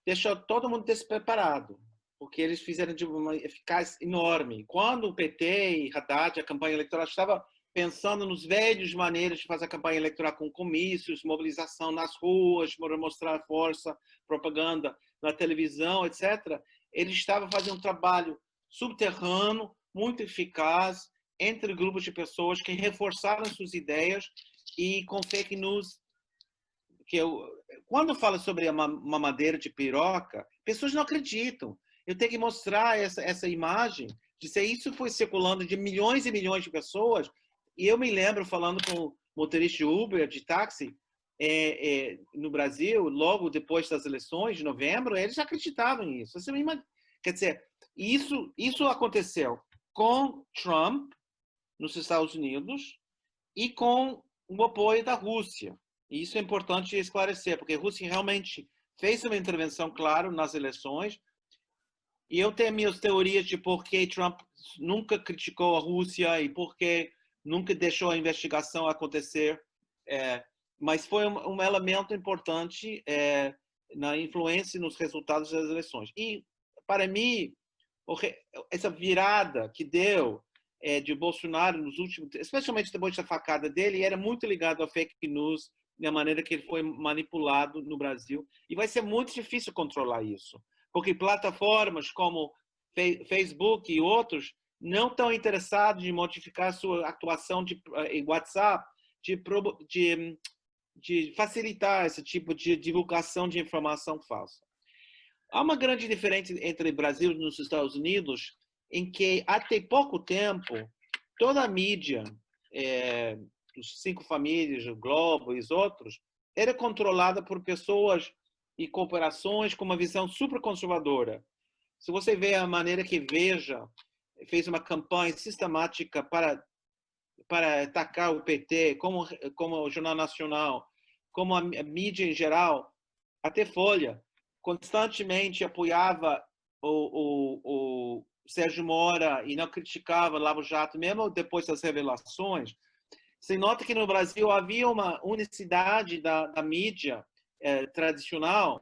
deixou todo mundo despreparado, porque eles fizeram de uma eficácia enorme. Quando o PT e Haddad, a campanha eleitoral, estava pensando nos velhos maneiras de fazer a campanha eleitoral com comícios, mobilização nas ruas, para mostrar força, propaganda na televisão, etc., ele estava fazendo um trabalho subterrâneo, muito eficaz, entre grupos de pessoas que reforçaram suas ideias e com fake news. Quando eu falo sobre uma mamadeira de piroca, pessoas não acreditam. Eu tenho que mostrar essa imagem de se isso foi circulando de milhões e milhões de pessoas. E eu me lembro falando com motorista de Uber, de táxi, no Brasil, logo depois das eleições de novembro, eles acreditavam nisso. Quer dizer, isso aconteceu com Trump nos Estados Unidos e com o apoio da Rússia. E isso é importante esclarecer, porque a Rússia realmente fez uma intervenção, claro, nas eleições. E eu tenho minhas teorias de por que Trump nunca criticou a Rússia e por que nunca deixou a investigação acontecer, mas foi um elemento importante na influência nos resultados das eleições. E, para mim, essa virada que deu de Bolsonaro nos últimos, especialmente depois da facada dele, era muito ligado a fake news, da maneira que ele foi manipulado no Brasil. E vai ser muito difícil controlar isso, porque plataformas como Facebook e outros não estão interessados em modificar sua atuação em WhatsApp, de facilitar esse tipo de divulgação de informação falsa. Há uma grande diferença entre o Brasil e os Estados Unidos, em que até pouco tempo toda a mídia, os 5 famílias, o Globo e os outros, era controlada por pessoas e corporações com uma visão super conservadora. Se você vê a maneira que Veja fez uma campanha sistemática para atacar o PT, como o Jornal Nacional, como a mídia em geral, até Folha, constantemente apoiava o Sérgio Moro e não criticava Lava Jato, mesmo depois das revelações. Você nota que no Brasil havia uma unicidade da mídia tradicional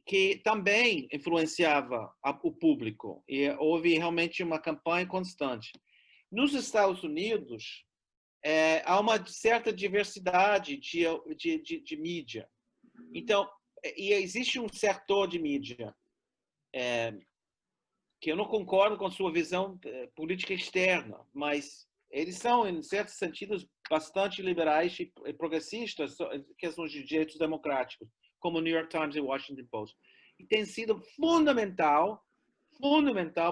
que também influenciava o público. E houve realmente uma campanha constante. Nos Estados Unidos, há uma certa diversidade de mídia. Então, e existe um setor de mídia que eu não concordo com a sua visão política externa, mas eles são, em certos sentidos, bastante liberais e progressistas em questões de direitos democráticos, como o New York Times e o Washington Post. E tem sido fundamental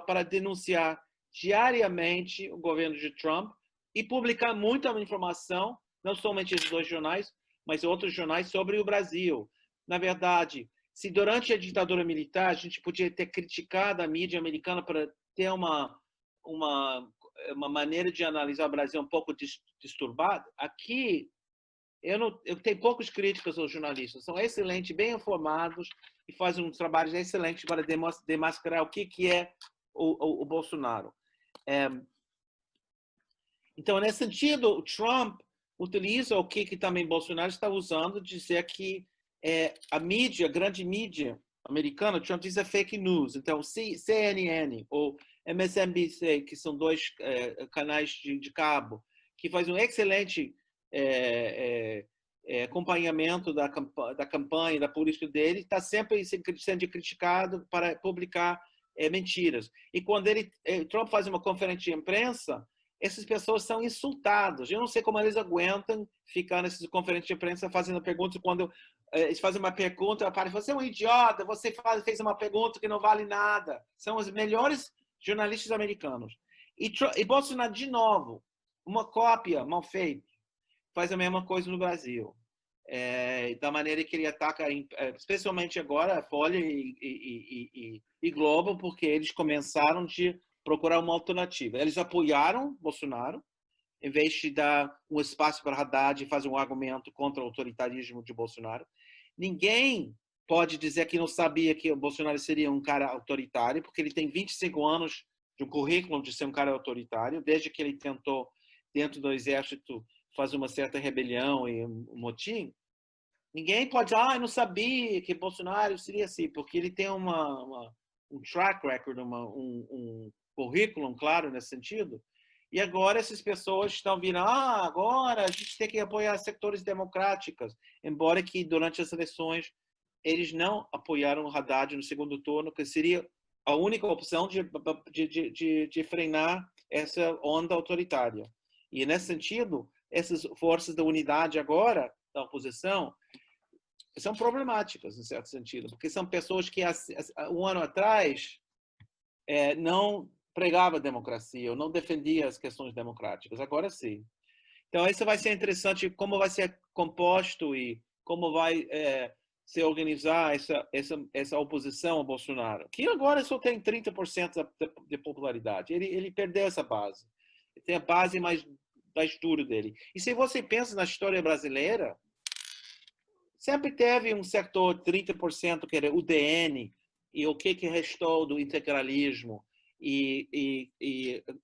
para denunciar diariamente o governo de Trump e publicar muita informação, não somente esses 2 jornais, mas outros jornais sobre o Brasil. Na verdade, se durante a ditadura militar a gente podia ter criticado a mídia americana para ter uma maneira de analisar o Brasil um pouco disturbada, aqui eu tenho poucos críticos aos jornalistas. São excelentes, bem informados e fazem um trabalho excelente para demascarar o que é o Bolsonaro. Então, nesse sentido, o Trump utiliza o que também Bolsonaro está usando, dizer que a mídia, a grande mídia americana, Trump diz fake news. Então, CNN ou MSNBC, que são dois canais de cabo, que faz um excelente acompanhamento da campanha, da política dele, está sempre sendo criticado para publicar mentiras. E quando Trump faz uma conferência de imprensa, essas pessoas são insultadas. Eu não sei como eles aguentam ficar nessas conferências de imprensa fazendo perguntas. Quando eles fazem uma pergunta, aparece: você é um idiota, você fez uma pergunta que não vale nada. São os melhores jornalistas americanos. E Bolsonaro, de novo, uma cópia mal feita, faz a mesma coisa no Brasil. Da maneira que ele ataca, especialmente agora, a Folha e Globo, porque eles começaram de procurar uma alternativa. Eles apoiaram Bolsonaro, em vez de dar um espaço para Haddad e fazer um argumento contra o autoritarismo de Bolsonaro. Ninguém pode dizer que não sabia que o Bolsonaro seria um cara autoritário, porque ele tem 25 anos de um currículo de ser um cara autoritário, desde que ele tentou, dentro do exército, fazer uma certa rebelião e um motim. Ninguém pode dizer: eu não sabia que Bolsonaro seria assim, porque ele tem um track record, um currículo claro nesse sentido. E agora essas pessoas estão vindo: agora a gente tem que apoiar setores democráticos, embora que durante as eleições eles não apoiaram o Haddad no segundo turno, que seria a única opção de frenar essa onda autoritária. E nesse sentido, essas forças da unidade agora, da oposição, são problemáticas, em certo sentido, porque são pessoas que um ano atrás não pregava democracia ou não defendia as questões democráticas. Agora sim. Então, isso vai ser interessante, como vai ser composto e como vai se organizar essa oposição ao Bolsonaro, que agora só tem 30% de popularidade. Ele perdeu essa base. Ele tem a base mais dura dele. E se você pensa na história brasileira, sempre teve um setor 30% que era o DN, e o que restou do integralismo e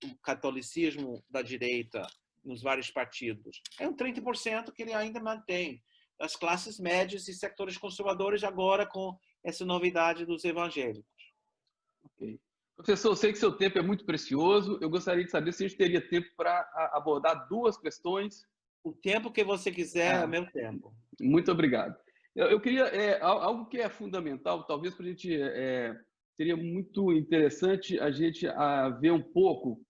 o catolicismo da direita nos vários partidos. É um 30% que ele ainda mantém. As classes médias e setores conservadores agora com essa novidade dos evangélicos. Ok. Professor, eu sei que seu tempo é muito precioso. Eu gostaria de saber se a gente teria tempo para abordar duas questões. O tempo que você quiser é meu tempo. Muito obrigado. Eu queria algo que é fundamental, talvez para a gente seria muito interessante a gente ver um pouco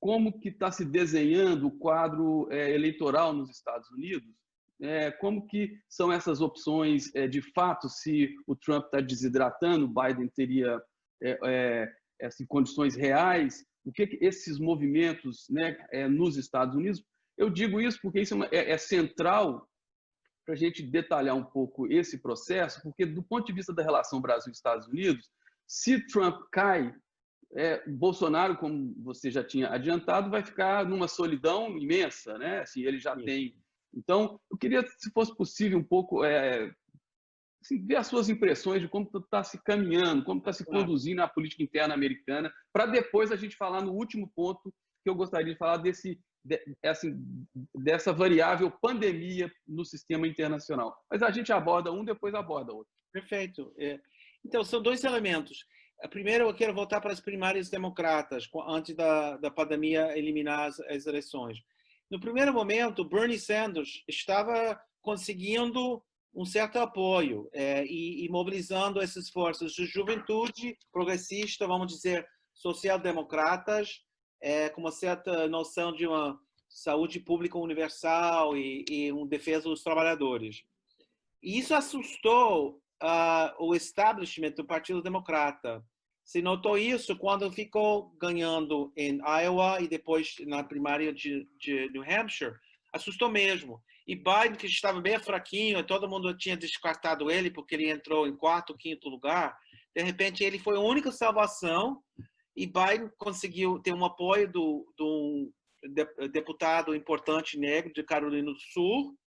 como que está se desenhando o quadro eleitoral nos Estados Unidos, como que são essas opções de fato, se o Trump está desidratando, o Biden teria assim, condições reais, o que esses movimentos, né, nos Estados Unidos. Eu digo isso porque isso é central para a gente detalhar um pouco esse processo, porque do ponto de vista da relação Brasil-Estados Unidos, se Trump cai, Bolsonaro, como você já tinha adiantado, vai ficar numa solidão imensa, né? Assim, ele já tem. Então, eu queria, se fosse possível, um pouco assim, ver as suas impressões de como está se caminhando, como está se conduzindo a política interna americana, para depois a gente falar no último ponto que eu gostaria de falar dessa variável pandemia no sistema internacional. Mas a gente aborda um, depois aborda outro. Perfeito. Então, são dois elementos. Primeiro, eu quero voltar para as primárias democratas, antes da pandemia eliminar as eleições. No primeiro momento, Bernie Sanders estava conseguindo um certo apoio e mobilizando essas forças de juventude progressista, vamos dizer, social-democratas, com uma certa noção de uma saúde pública universal e uma defesa dos trabalhadores. E isso assustou o establishment do Partido Democrata. Se notou isso quando ficou ganhando em Iowa e depois na primária de New Hampshire, assustou mesmo. E Biden, que estava bem fraquinho, todo mundo tinha descartado ele porque ele entrou em quarto, quinto lugar, de repente ele foi a única salvação e Biden conseguiu ter um apoio de um deputado importante negro de Carolina do Sul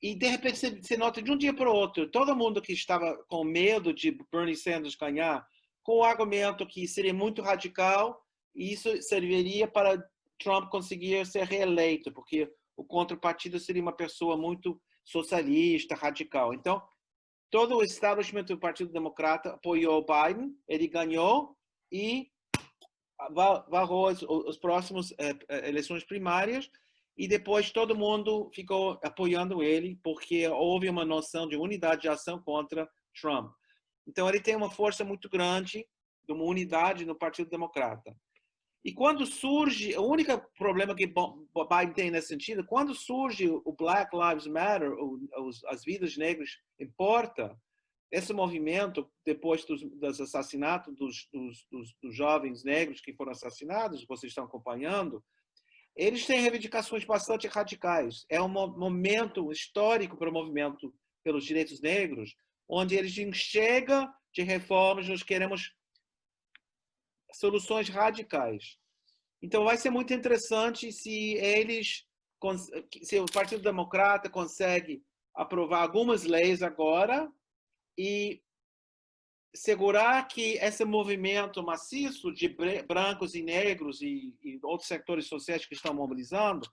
E, de repente, você nota de um dia para o outro, todo mundo que estava com medo de Bernie Sanders ganhar, com o argumento que seria muito radical, e isso serviria para Trump conseguir ser reeleito, porque o contrapartido seria uma pessoa muito socialista, radical. Então, todo o establishment do Partido Democrata apoiou Biden, ele ganhou e varrou as próximas eleições primárias, e depois todo mundo ficou apoiando ele, porque houve uma noção de unidade de ação contra Trump. Então, ele tem uma força muito grande, de uma unidade no Partido Democrata. E quando surge, o único problema que Biden tem nesse sentido, quando surge o Black Lives Matter, as vidas negras importam, esse movimento, depois dos assassinatos dos jovens negros que foram assassinados, vocês estão acompanhando, eles têm reivindicações bastante radicais. É um momento histórico para o movimento pelos direitos negros, onde eles dizem, chega de reformas, nós queremos soluções radicais. Então, vai ser muito interessante se o Partido Democrata consegue aprovar algumas leis agora e segurar que esse movimento maciço de brancos e negros e outros setores sociais que estão mobilizando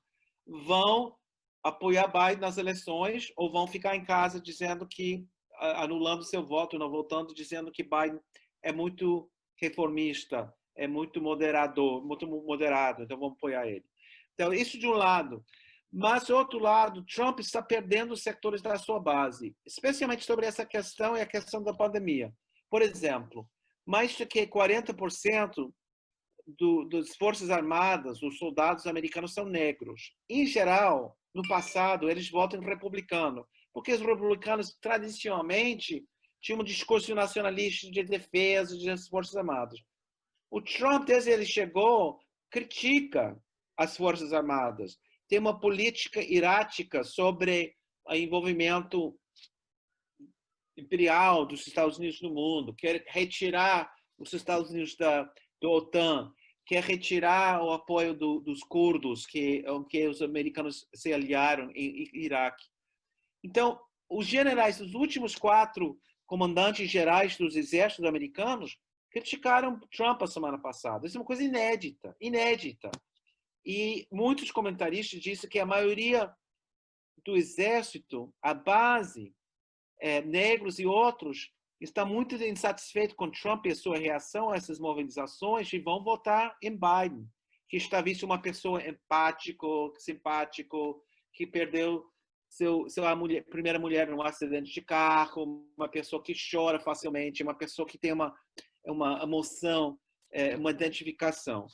vão apoiar Biden nas eleições ou vão ficar em casa dizendo que, anulando seu voto, não votando, dizendo que Biden é muito reformista, é muito moderado, então vamos apoiar ele. Então, isso de um lado. Mas, do outro lado, Trump está perdendo os setores da sua base, especialmente sobre essa questão e a questão da pandemia. Por exemplo, mais do que 40% das Forças Armadas, os soldados americanos são negros. Em geral, no passado, eles votam republicano, porque os republicanos, tradicionalmente, tinham um discurso nacionalista de defesa das Forças Armadas. O Trump, desde ele chegou, critica as Forças Armadas. Tem uma política errática sobre o envolvimento imperial dos Estados Unidos no mundo, quer retirar os Estados Unidos da OTAN, quer retirar o apoio dos curdos, que os americanos se aliaram em Iraque. Então, os generais, os últimos 4 comandantes gerais dos exércitos americanos, criticaram Trump a semana passada. Isso é uma coisa inédita. E muitos comentaristas dizem que a maioria do exército, a base, negros e outros, está muito insatisfeito com Trump e a sua reação a essas mobilizações e vão votar em Biden, que está visto uma pessoa empático, simpático, que perdeu sua primeira mulher num acidente de carro, uma pessoa que chora facilmente, uma pessoa que tem uma emoção, uma identificação.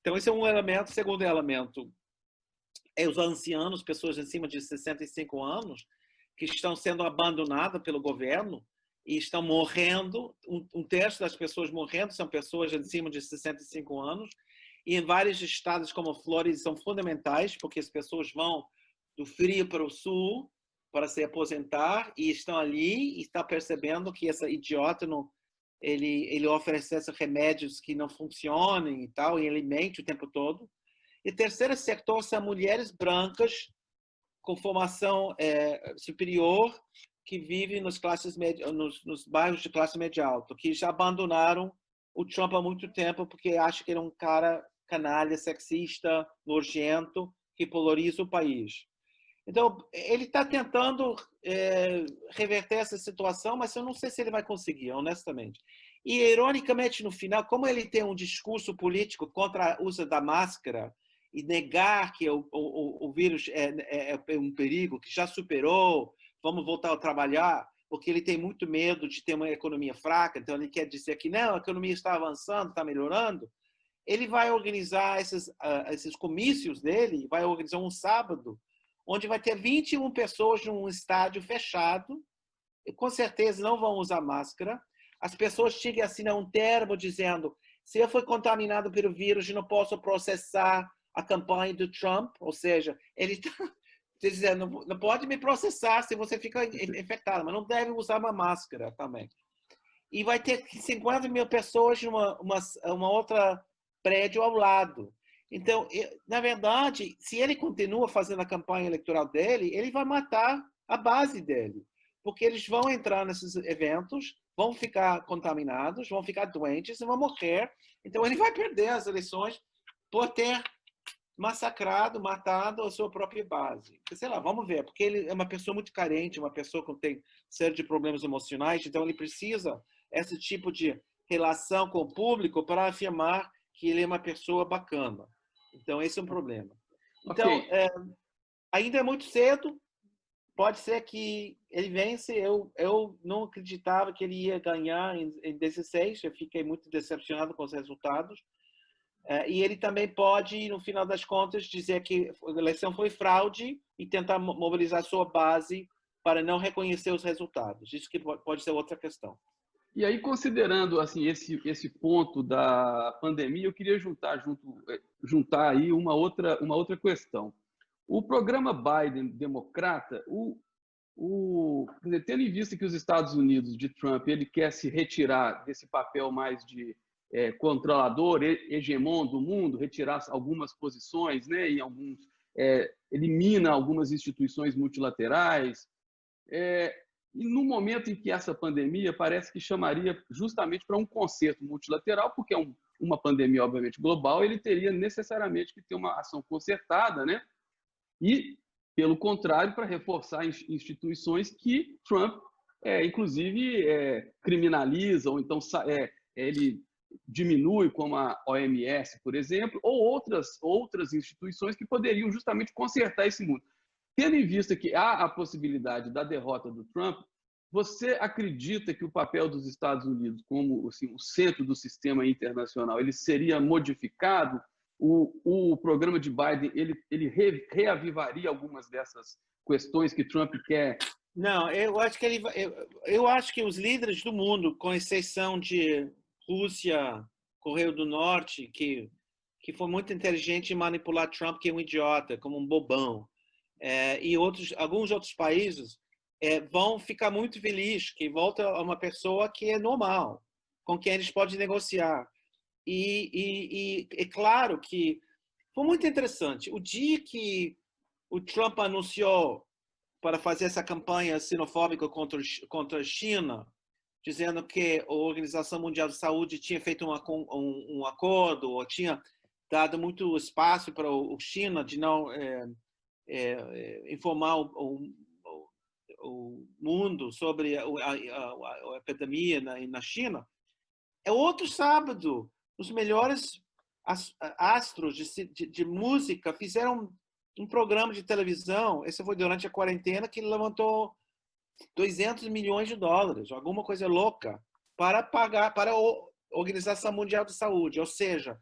Então, esse é um elemento. Segundo elemento é os ancianos, pessoas acima de 65 anos, que estão sendo abandonadas pelo governo e estão morrendo. Um terço das pessoas morrendo são pessoas acima de 65 anos. E em vários estados, como a Flórida, são fundamentais, porque as pessoas vão do frio para o sul para se aposentar e estão ali e estão percebendo que essa idiota ele oferece remédios que não funcionam e tal, e ele mente o tempo todo. E o terceiro setor são mulheres brancas com formação superior que vivem nos bairros de classe média alta, que já abandonaram o Trump há muito tempo porque acham que ele é um cara canalha, sexista, nojento, que polariza o país. Então, ele está tentando reverter essa situação, mas eu não sei se ele vai conseguir, honestamente. E, ironicamente, no final, como ele tem um discurso político contra o uso da máscara e negar que o vírus é um perigo, que já superou, vamos voltar a trabalhar, porque ele tem muito medo de ter uma economia fraca, então ele quer dizer que não, a economia está avançando, está melhorando, ele vai organizar esses comícios dele, vai organizar um sábado, onde vai ter 21 pessoas num estádio fechado, e com certeza não vão usar máscara. As pessoas chegam a assinar um termo dizendo: se eu fui contaminado pelo vírus, eu não posso processar a campanha do Trump. Ou seja, ele está dizendo: não pode me processar se você fica infectado, mas não deve usar uma máscara também. E vai ter 50 mil pessoas em uma outra prédio ao lado. Então, na verdade, se ele continua fazendo a campanha eleitoral dele, ele vai matar a base dele. Porque eles vão entrar nesses eventos, vão ficar contaminados, vão ficar doentes e vão morrer. Então, ele vai perder as eleições por ter massacrado, matado a sua própria base. Sei lá, vamos ver, porque ele é uma pessoa muito carente, uma pessoa que tem série de problemas emocionais, então ele precisa esse tipo de relação com o público para afirmar que ele é uma pessoa bacana. Então, esse é um problema. Então, Ok. ainda é muito cedo, pode ser que ele vence. Eu não acreditava que ele ia ganhar em 16, eu fiquei muito decepcionado com os resultados. E ele também pode, no final das contas, dizer que a eleição foi fraude e tentar mobilizar sua base para não reconhecer os resultados. Isso que pode ser outra questão. E aí, considerando assim esse ponto da pandemia, eu queria juntar aí uma outra questão. O programa Biden democrata, quer dizer, tendo em vista que os Estados Unidos de Trump ele quer se retirar desse papel mais de controlador, hegemon do mundo, retirar algumas posições, né, em alguns, elimina algumas instituições multilaterais. E no momento em que essa pandemia parece que chamaria justamente para um concerto multilateral, porque é uma pandemia, obviamente, global, ele teria necessariamente que ter uma ação concertada, né? E, pelo contrário, para reforçar instituições que Trump, inclusive, criminaliza, ou então ele diminui, como a OMS, por exemplo, ou outras instituições que poderiam justamente consertar esse mundo. Tendo em vista que há a possibilidade da derrota do Trump, você acredita que o papel dos Estados Unidos como assim, o centro do sistema internacional ele seria modificado? O programa de Biden ele reavivaria algumas dessas questões que Trump quer? Não, eu acho que os líderes do mundo, com exceção de Rússia, Coreia do Norte, que foi muito inteligente em manipular Trump, que é um idiota, como um bobão, e alguns outros países vão ficar muito felizes que volta a uma pessoa que é normal, com quem eles podem negociar. E é claro que foi muito interessante. O dia que o Trump anunciou para fazer essa campanha xenofóbica contra a China, dizendo que a Organização Mundial de Saúde tinha feito um acordo, ou tinha dado muito espaço para a China de não informar o mundo sobre a epidemia na China. É outro sábado. Os melhores astros de música fizeram um programa de televisão, esse foi durante a quarentena, que levantou $200 milhões, alguma coisa louca, para pagar para a Organização Mundial de Saúde. Ou seja,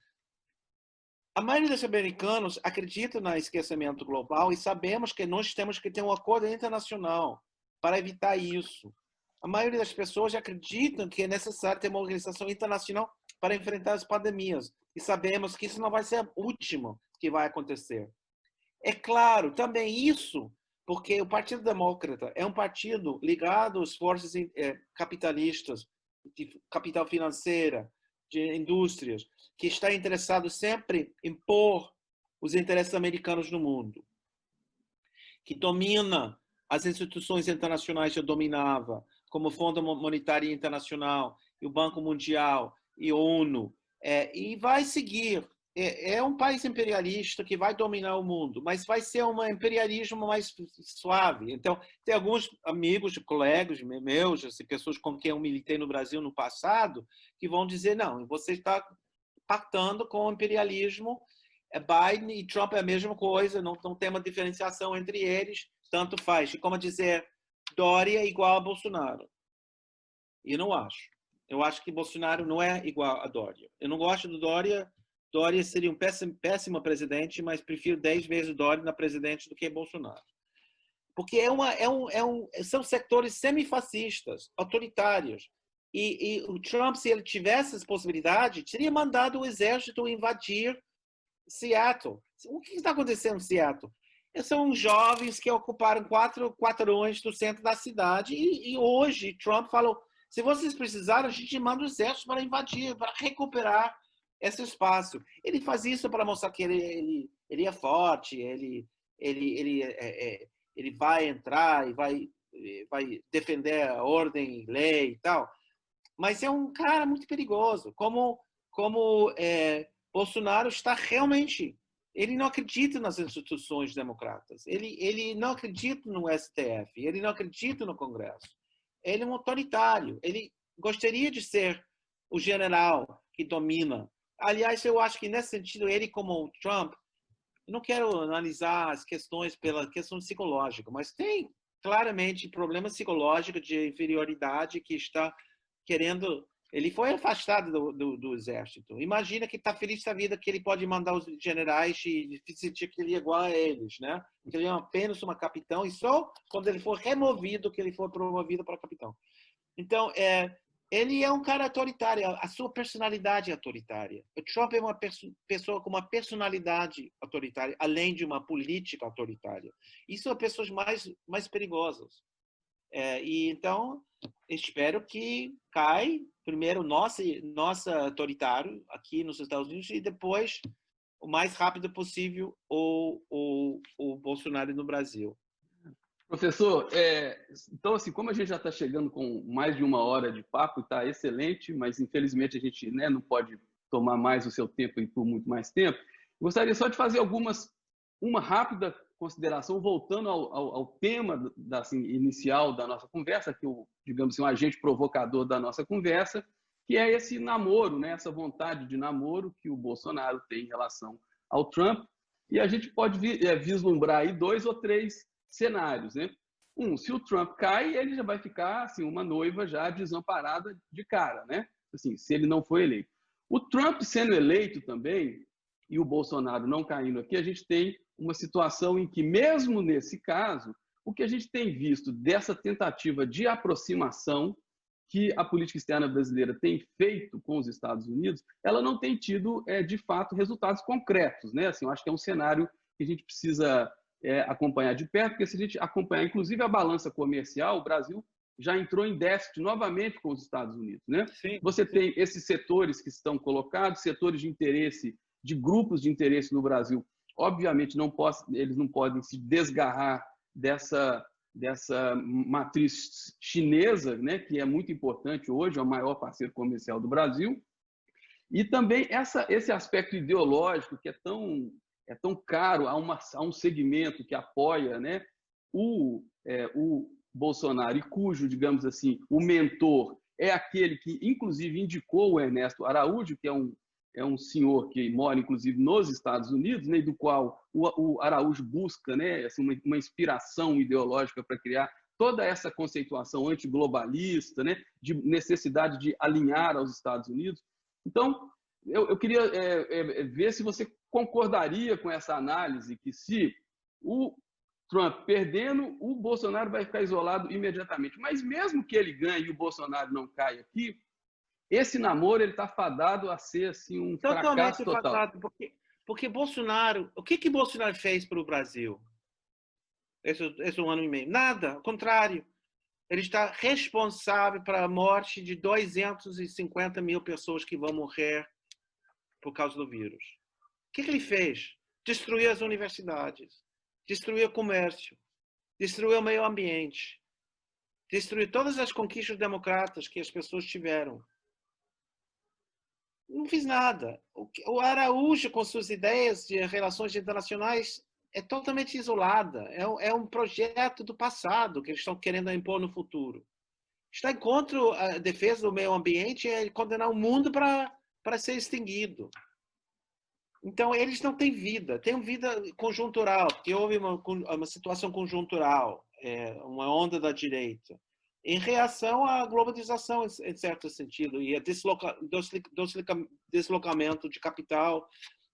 a maioria dos americanos acredita no esquecimento global e sabemos que nós temos que ter um acordo internacional para evitar isso. A maioria das pessoas acreditam que é necessário ter uma organização internacional para enfrentar as pandemias. E sabemos que isso não vai ser a última que vai acontecer. É claro, também isso, porque o Partido Democrata é um partido ligado às forças capitalistas, de capital financeira, de indústrias, que está interessado sempre em pôr os interesses americanos no mundo, que domina as instituições internacionais que dominava, como o Fundo Monetário Internacional, e o Banco Mundial, e a ONU, e vai seguir. É um país imperialista que vai dominar o mundo, mas vai ser um imperialismo mais suave. Então, tem alguns amigos, colegas meus, assim, pessoas com quem eu militei no Brasil no passado, que vão dizer, não, você está pactando com o imperialismo, Biden e Trump é a mesma coisa, não tem uma diferenciação entre eles, tanto faz. E como dizer, Dória é igual a Bolsonaro. E eu não acho. Eu acho que Bolsonaro não é igual a Dória. Eu não gosto do Dória. Dória seria um péssimo presidente, mas prefiro 10 vezes o Dória na presidente do que Bolsonaro. Porque são setores semifascistas, autoritários. E o Trump, se ele tivesse essa possibilidade, teria mandado o exército invadir Seattle. O que está acontecendo em Seattle? São jovens que ocuparam 4 quarteirões do centro da cidade e hoje Trump falou, se vocês precisarem, a gente manda o exército para invadir, para recuperar esse espaço. Ele faz isso para mostrar que ele é forte, ele ele vai entrar e vai defender a ordem e lei e tal. Mas é um cara muito perigoso. Como Bolsonaro está realmente... Ele não acredita nas instituições democratas. Ele não acredita no STF. Ele não acredita no Congresso. Ele é um autoritário. Ele gostaria de ser o general que domina. Aliás, eu acho que, nesse sentido, ele, como o Trump, eu não quero analisar as questões pela questão psicológica, mas tem claramente problema psicológico de inferioridade que está querendo... Ele foi afastado do exército. Imagina que está feliz da vida que ele pode mandar os generais e sentir que ele é igual a eles, né? Que ele é apenas uma capitão e só quando ele for removido que ele for promovido para capitão. Então, ele é um cara autoritário. A sua personalidade é autoritária. O Trump é uma pessoa com uma personalidade autoritária, além de uma política autoritária. Isso são pessoas mais perigosas. E então, espero que caia primeiro nosso autoritário aqui nos Estados Unidos e depois, o mais rápido possível, o Bolsonaro no Brasil. Professor, então, assim, como a gente já está chegando com mais de 1 hora de papo, está excelente, mas infelizmente a gente, né, não pode tomar mais o seu tempo e por muito mais tempo. Gostaria só de fazer uma rápida consideração, voltando ao tema assim, inicial da nossa conversa, que digamos assim, um agente provocador da nossa conversa, que é esse namoro, né, essa vontade de namoro que o Bolsonaro tem em relação ao Trump. E a gente pode vislumbrar aí 2 ou 3 cenários, né? Se o Trump cai, ele já vai ficar assim, uma noiva já desamparada de cara, né? Assim, se ele não for eleito. O Trump sendo eleito também, e o Bolsonaro não caindo aqui, a gente tem uma situação em que, mesmo nesse caso, o que a gente tem visto dessa tentativa de aproximação que a política externa brasileira tem feito com os Estados Unidos, ela não tem tido, de fato, resultados concretos, né? Assim, eu acho que é um cenário que a gente precisa acompanhar de perto, porque se a gente acompanhar, inclusive, a balança comercial, o Brasil já entrou em déficit novamente com os Estados Unidos, né? Sim, Você tem esses setores que estão colocados, setores de interesse, de grupos de interesse no Brasil, obviamente eles não podem se desgarrar dessa matriz chinesa, né, que é muito importante hoje, é o maior parceiro comercial do Brasil, e também esse aspecto ideológico que é tão caro a um segmento que apoia, né, o Bolsonaro, e cujo, digamos assim, o mentor é aquele que, inclusive, indicou o Ernesto Araújo, que é um senhor que mora, inclusive, nos Estados Unidos, né, do qual o Araújo busca, né, assim, uma inspiração ideológica para criar toda essa conceituação antiglobalista, né, de necessidade de alinhar aos Estados Unidos. Então, eu queria ver se você concordaria com essa análise, que se o Trump perdendo, o Bolsonaro vai ficar isolado imediatamente. Mas mesmo que ele ganhe e o Bolsonaro não caia aqui, esse namoro ele está fadado a ser assim, um fracasso total. Fadado, porque Bolsonaro... O que Bolsonaro fez para o Brasil esse 1 ano e meio? Nada, ao contrário. Ele está responsável para a morte de 250 mil pessoas que vão morrer por causa do vírus. O que ele fez? Destruiu as universidades, destruiu o comércio, destruiu o meio ambiente, destruiu todas as conquistas democráticas que as pessoas tiveram. Não fiz nada. O Araújo, com suas ideias de relações internacionais, é totalmente isolada. É um projeto do passado que eles estão querendo impor no futuro. Está em contra a defesa do meio ambiente e condenar o mundo para ser extinguido. Então, eles não têm vida. Têm vida conjuntural, porque houve uma situação conjuntural, uma onda da direita, em reação à globalização, em certo sentido, e a deslocamento de capital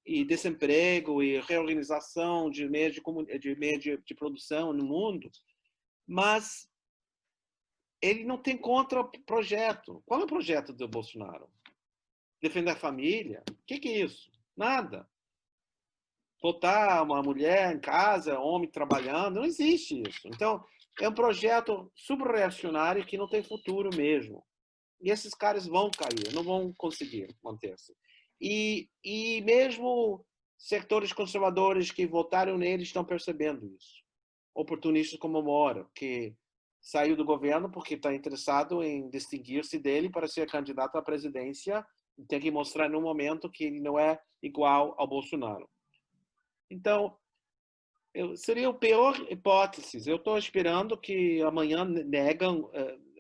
e desemprego e reorganização de meios de produção no mundo. Mas ele não tem contra-projeto. Qual é o projeto do Bolsonaro? Defender a família? O que é isso? Nada. Botar uma mulher em casa, homem trabalhando, não existe isso. Então, é um projeto subreacionário que não tem futuro mesmo. E esses caras vão cair, não vão conseguir manter-se. E mesmo setores conservadores que votaram nele estão percebendo isso. oportunistas como o Moro, que saiu do governo porque está interessado em distinguir-se dele para ser candidato à presidência e tem que mostrar no momento que ele não é igual ao Bolsonaro. Então, seria a pior hipótese. Eu estou esperando que amanhã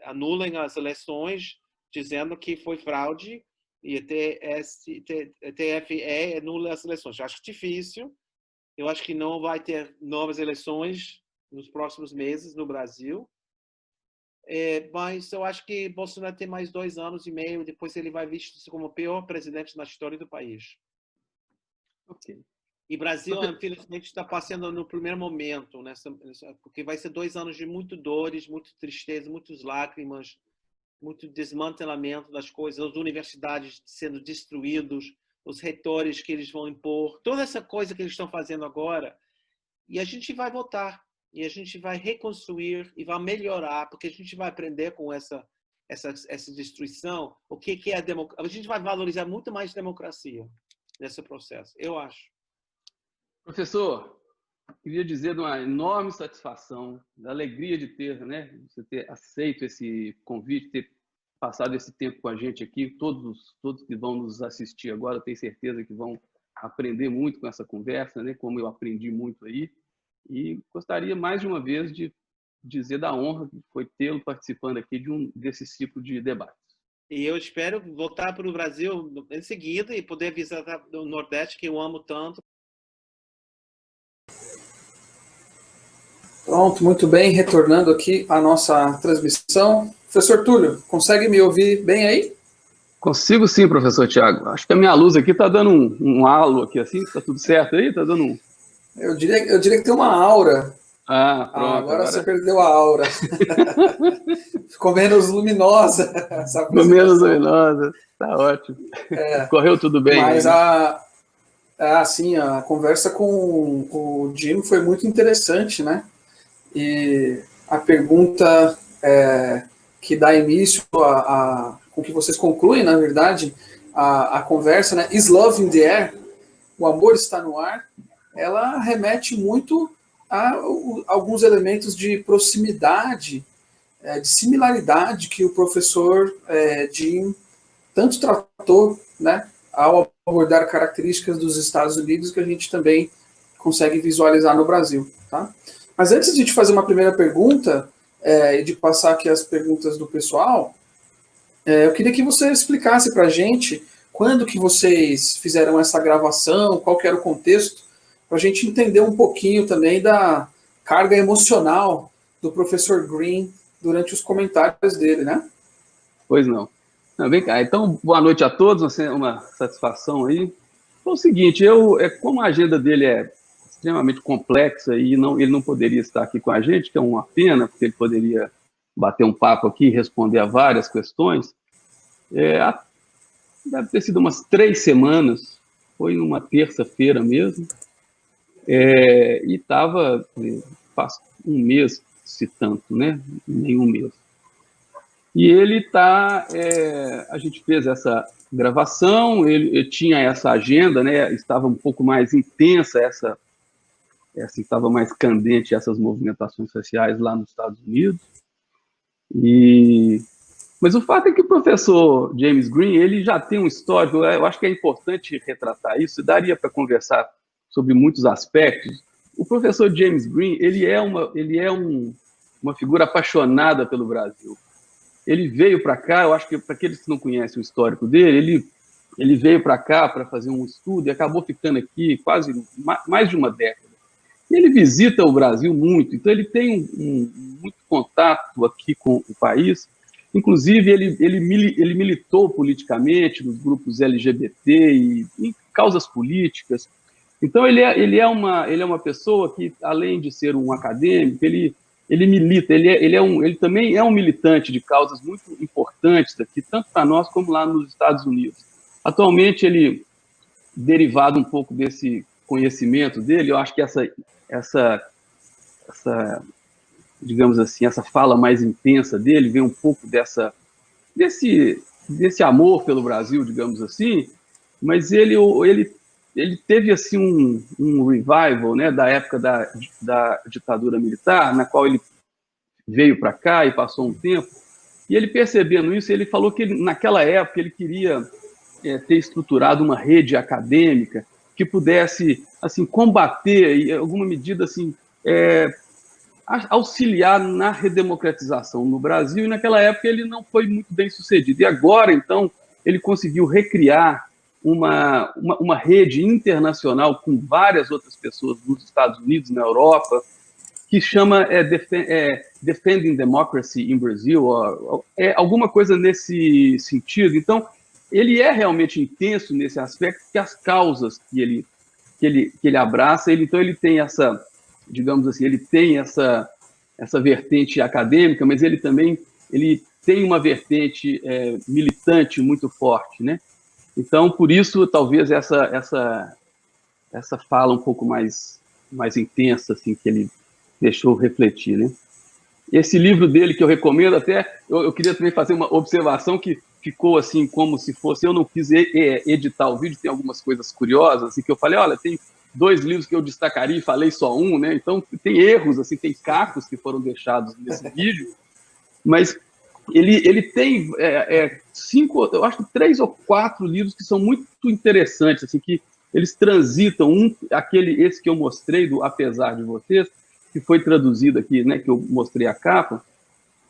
anulem as eleições, dizendo que foi fraude, e a TFE anula as eleições. Eu acho difícil. Eu acho que não vai ter novas eleições nos próximos meses no Brasil. Mas eu acho que Bolsonaro tem mais 2 anos e meio, depois ele vai visto como o pior presidente na história do país. Ok. E o Brasil, infelizmente, está passando no primeiro momento, porque vai ser 2 anos de muito dores, muita tristeza, muitas lágrimas, muito desmantelamento das coisas, as universidades sendo destruídas, os reitores que eles vão impor, toda essa coisa que eles estão fazendo agora. E a gente vai voltar, e a gente vai reconstruir e vai melhorar, porque a gente vai aprender com essa destruição o que é a democracia. A gente vai valorizar muito mais democracia nesse processo, eu acho. Professor, queria dizer de uma enorme satisfação, da alegria de ter, né, você ter aceito esse convite, ter passado esse tempo com a gente aqui. Todos que vão nos assistir agora, eu tenho certeza que vão aprender muito com essa conversa, né, como eu aprendi muito aí. E gostaria mais de uma vez de dizer da honra que foi tê-lo participando aqui desse tipo de debate. E eu espero voltar para o Brasil em seguida e poder visitar o Nordeste, que eu amo tanto. Pronto, muito bem, retornando aqui à nossa transmissão. Professor Túlio, consegue me ouvir bem aí? Consigo sim, professor Tiago. Acho que a minha luz aqui está dando um halo aqui, assim, está tudo certo aí? Está dando um... Eu diria que tem uma aura. Ah, pronto. Agora você perdeu a aura. Ficou menos luminosa. Ficou menos luminosa, tá ótimo. Correu tudo bem. Mas sim, a conversa com o Jim foi muito interessante, né? E a pergunta que dá início com que vocês concluem, na verdade, a conversa, né? Is love in the air? O amor está no ar? Ela remete muito a alguns elementos de proximidade, de similaridade que o professor Jim tanto tratou, né, ao abordar características dos Estados Unidos que a gente também consegue visualizar no Brasil. Tá? Mas antes de te fazer uma primeira pergunta, e de passar aqui as perguntas do pessoal, eu queria que você explicasse para a gente quando que vocês fizeram essa gravação, qual que era o contexto, para a gente entender um pouquinho também da carga emocional do professor Green durante os comentários dele, né? Pois não. Vem cá, então, boa noite a todos, uma satisfação aí. Então, é o seguinte, como a agenda dele é extremamente complexa e ele não poderia estar aqui com a gente, que é uma pena, porque ele poderia bater um papo aqui e responder a várias questões, deve ter sido umas 3 semanas, foi numa terça-feira mesmo, e estava faz um mês, se tanto, né? Nem um mês. E ele a gente fez essa gravação, ele tinha essa agenda, né? Estava um pouco mais intensa, estava mais candente essas movimentações sociais lá nos Estados Unidos. Mas o fato é que o professor James Green, ele já tem um histórico, eu acho que é importante retratar isso, daria para conversar sobre muitos aspectos. O professor James Green, ele é uma figura apaixonada pelo Brasil. Ele veio para cá, eu acho que para aqueles que não conhecem o histórico dele, ele veio para cá para fazer um estudo e acabou ficando aqui quase mais de uma década. E ele visita o Brasil muito, então ele tem muito contato aqui com o país. Inclusive, ele militou politicamente nos grupos LGBT e em causas políticas. Então, ele é uma pessoa que, além de ser um acadêmico, ele milita, ele também é um militante de causas muito importantes aqui, tanto para nós como lá nos Estados Unidos. Atualmente, ele, derivado um pouco desse conhecimento dele, eu acho que essa digamos assim, essa fala mais intensa dele vem um pouco desse amor pelo Brasil, digamos assim, mas ele ele teve assim um revival, né, da época da ditadura militar, na qual ele veio para cá e passou um tempo, e ele percebendo isso, ele falou que naquela época ele queria ter estruturado uma rede acadêmica que pudesse assim combater, em alguma medida assim, auxiliar na redemocratização no Brasil, e naquela época ele não foi muito bem sucedido. E agora, então, ele conseguiu recriar uma rede internacional com várias outras pessoas nos Estados Unidos, na Europa, que chama Defending Democracy in Brazil, alguma coisa nesse sentido. Então, ele é realmente intenso nesse aspecto, que as causas que ele abraça, então ele tem essa, digamos assim, ele tem essa vertente acadêmica, mas ele também tem uma vertente militante muito forte, né? Então, por isso, talvez essa fala um pouco mais intensa, assim, que ele deixou refletir, né? Esse livro dele, que eu recomendo, até, eu queria também fazer uma observação que ficou assim, como se fosse, eu não quis editar o vídeo, tem algumas coisas curiosas, assim, que eu falei, olha, tem 2 livros que eu destacaria e falei só um, né? Então, tem erros, assim, tem cacos que foram deixados nesse vídeo, mas ele tem 5, eu acho que 3 ou 4 livros que são muito interessantes, assim, que eles transitam, esse que eu mostrei, do Apesar de Vocês, que foi traduzido aqui, né, que eu mostrei a capa,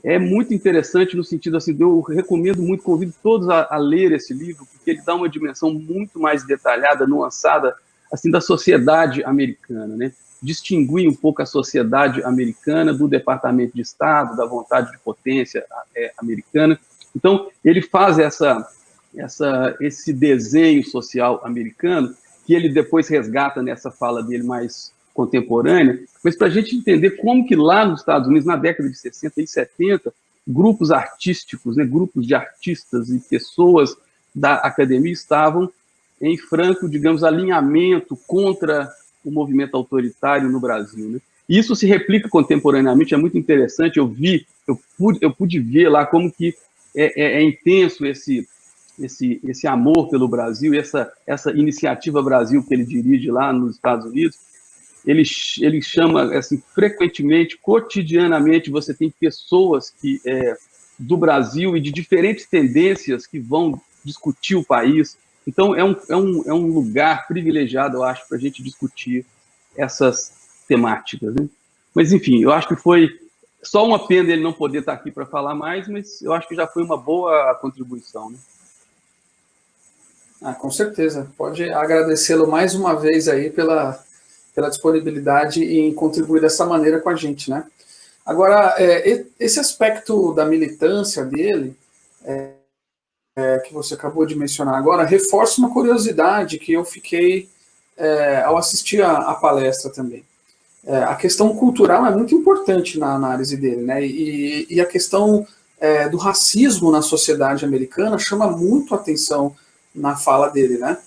é muito interessante no sentido, assim, eu recomendo muito, convido todos a ler esse livro, porque ele dá uma dimensão muito mais detalhada, nuançada, assim, da sociedade americana, né? Distinguir um pouco a sociedade americana do Departamento de Estado, da vontade de potência americana. Então, ele faz esse desenho social americano, que ele depois resgata nessa fala dele mais contemporânea, mas para a gente entender como que lá nos Estados Unidos, na década de 60 e 70, grupos artísticos, né, grupos de artistas e pessoas da academia estavam em franco, digamos, alinhamento contra o movimento autoritário no Brasil, né? E isso se replica contemporaneamente, é muito interessante, eu pude ver lá como que é intenso esse amor pelo Brasil, essa iniciativa Brasil que ele dirige lá nos Estados Unidos. Ele chama, assim, frequentemente, cotidianamente, você tem pessoas do Brasil e de diferentes tendências que vão discutir o país. Então, é um lugar privilegiado, eu acho, para a gente discutir essas temáticas, né? Mas, enfim, eu acho que foi só uma pena ele não poder estar aqui para falar mais, mas eu acho que já foi uma boa contribuição, né? Com certeza. Pode agradecê-lo mais uma vez aí pela disponibilidade em contribuir dessa maneira com a gente, né? Agora, esse aspecto da militância dele, que você acabou de mencionar agora, reforça uma curiosidade que eu fiquei ao assistir a palestra também. A questão cultural é muito importante na análise dele, né? E a questão do racismo na sociedade americana chama muito a atenção na fala dele, né?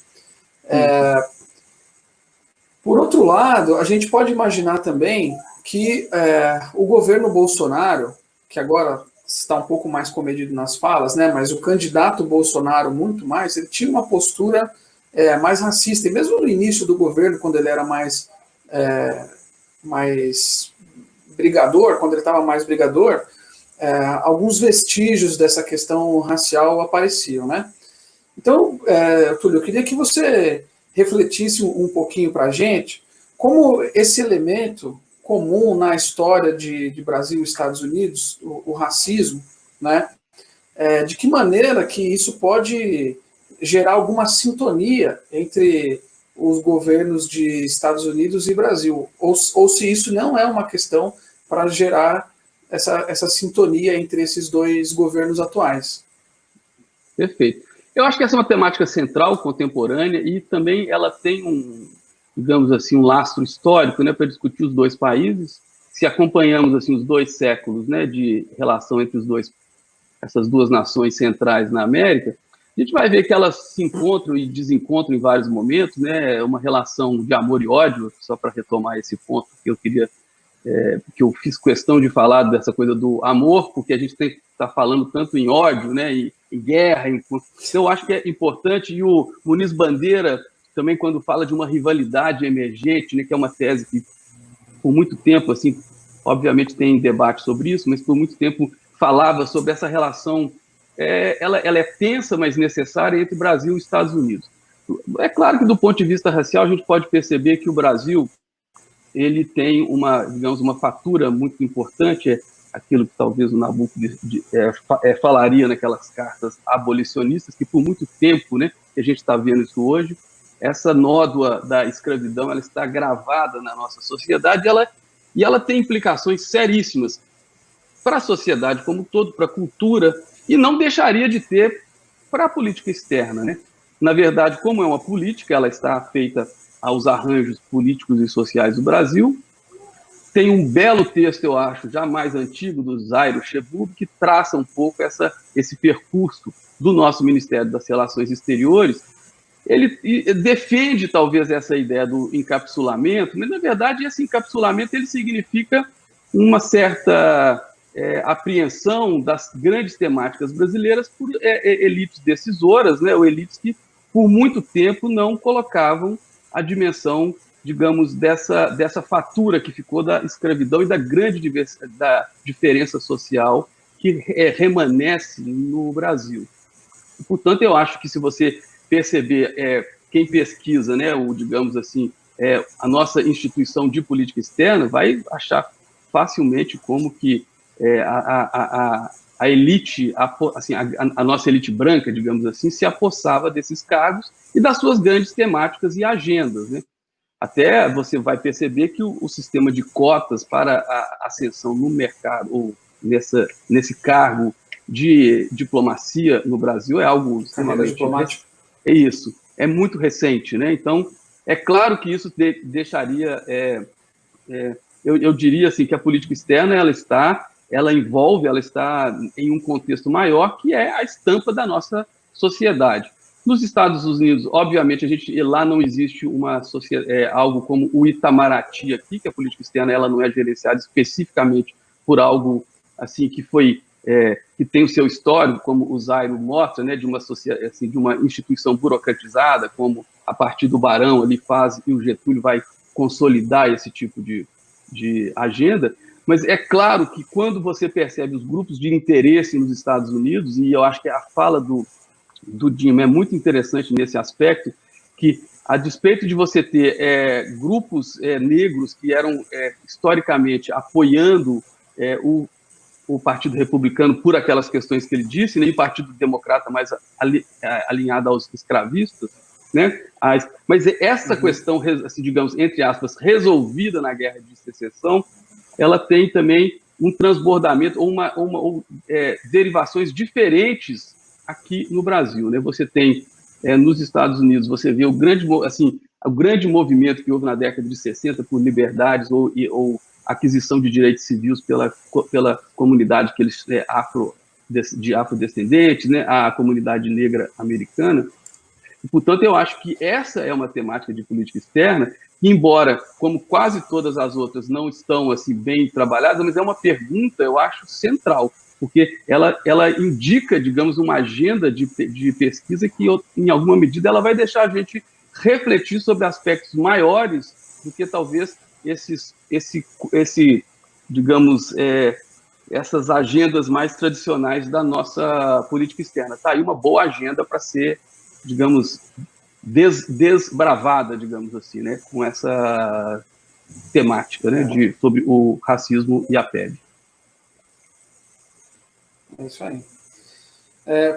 Por outro lado, a gente pode imaginar também que o governo Bolsonaro, que agora está um pouco mais comedido nas falas, né, mas o candidato Bolsonaro muito mais, ele tinha uma postura mais racista, e mesmo no início do governo, quando ele era mais brigador, quando ele estava mais brigador, alguns vestígios dessa questão racial apareciam, né? Então, Túlio, eu queria que você refletisse um pouquinho para a gente como esse elemento comum na história de Brasil e Estados Unidos, o racismo, né? De que maneira que isso pode gerar alguma sintonia entre os governos de Estados Unidos e Brasil, ou se isso não é uma questão para gerar essa sintonia entre esses dois governos atuais. Perfeito. Eu acho que essa é uma temática central, contemporânea, e também ela tem digamos assim, um lastro histórico, né, para discutir os dois países. Se acompanhamos assim os 2 séculos, né, de relação entre essas duas nações centrais na América, a gente vai ver que elas se encontram e desencontram em vários momentos, né, uma relação de amor e ódio, só para retomar esse ponto que eu queria, que eu fiz questão de falar dessa coisa do amor, porque a gente está falando tanto em ódio, né, em guerra, então eu acho que é importante, e o Muniz Bandeira também quando fala de uma rivalidade emergente, né, que é uma tese que, por muito tempo, assim, obviamente tem debate sobre isso, mas por muito tempo falava sobre essa relação, ela é tensa, mas necessária, entre Brasil e Estados Unidos. É claro que, do ponto de vista racial, a gente pode perceber que o Brasil ele tem digamos, uma fatura muito importante, aquilo que talvez o Nabucco falaria naquelas cartas abolicionistas, que por muito tempo, né, que a gente está vendo isso hoje, essa nódoa da escravidão ela está gravada na nossa sociedade, e ela tem implicações seríssimas para a sociedade como um todo, para a cultura, e não deixaria de ter para a política externa, né? Na verdade, como é uma política, ela está feita aos arranjos políticos e sociais do Brasil. Tem um belo texto, eu acho, já mais antigo, do Zairo Chebub, que traça um pouco esse percurso do nosso Ministério das Relações Exteriores. Ele defende, talvez, essa ideia do encapsulamento, mas, na verdade, esse encapsulamento ele significa uma certa apreensão das grandes temáticas brasileiras por elites decisoras, né, ou elites que, por muito tempo, não colocavam a dimensão, digamos, dessa fatura que ficou da escravidão e da grande diferença social que remanesce no Brasil. Portanto, eu acho que, se você perceber, quem pesquisa, né, digamos assim, a nossa instituição de política externa, vai achar facilmente como que a elite, assim, a nossa elite branca, digamos assim, se apossava desses cargos e das suas grandes temáticas e agendas, né? Até você vai perceber que o sistema de cotas para a ascensão no mercado, ou nesse cargo de diplomacia no Brasil, é algo extremamente... É isso, é muito recente, né? Então, é claro que isso deixaria... eu diria assim, que a política externa ela está em um contexto maior, que é a estampa da nossa sociedade. Nos Estados Unidos, obviamente, lá não existe algo como o Itamaraty aqui, que a política externa ela não é gerenciada especificamente por algo assim que tem o seu histórico, como o Zairo mostra, né, de uma instituição burocratizada, como a partir do Barão ali faz, e o Getúlio vai consolidar esse tipo de agenda. Mas é claro que, quando você percebe os grupos de interesse nos Estados Unidos, e eu acho que a fala do Dima é muito interessante nesse aspecto, que, a despeito de você ter grupos negros que eram historicamente apoiando o Partido Republicano por aquelas questões que ele disse, né, e o Partido Democrata mais alinhado aos escravistas, né? Mas essa questão, assim, digamos, entre aspas, resolvida na Guerra de Secessão, ela tem também um transbordamento ou derivações diferentes aqui no Brasil, né? Você tem, nos Estados Unidos, você vê o grande movimento que houve na década de 60 por liberdades ou aquisição de direitos civis pela comunidade que eles de afrodescendentes, né? A comunidade negra americana. E, portanto, eu acho que essa é uma temática de política externa que, embora, como quase todas as outras, não estão assim bem trabalhadas, mas é uma pergunta, eu acho, central, porque ela indica, digamos, uma agenda de pesquisa que, em alguma medida, ela vai deixar a gente refletir sobre aspectos maiores do que talvez digamos, essas agendas mais tradicionais da nossa política externa. Está aí uma boa agenda para ser, digamos, desbravada, digamos assim, né, com essa temática, né, sobre o racismo e a pele. É isso aí.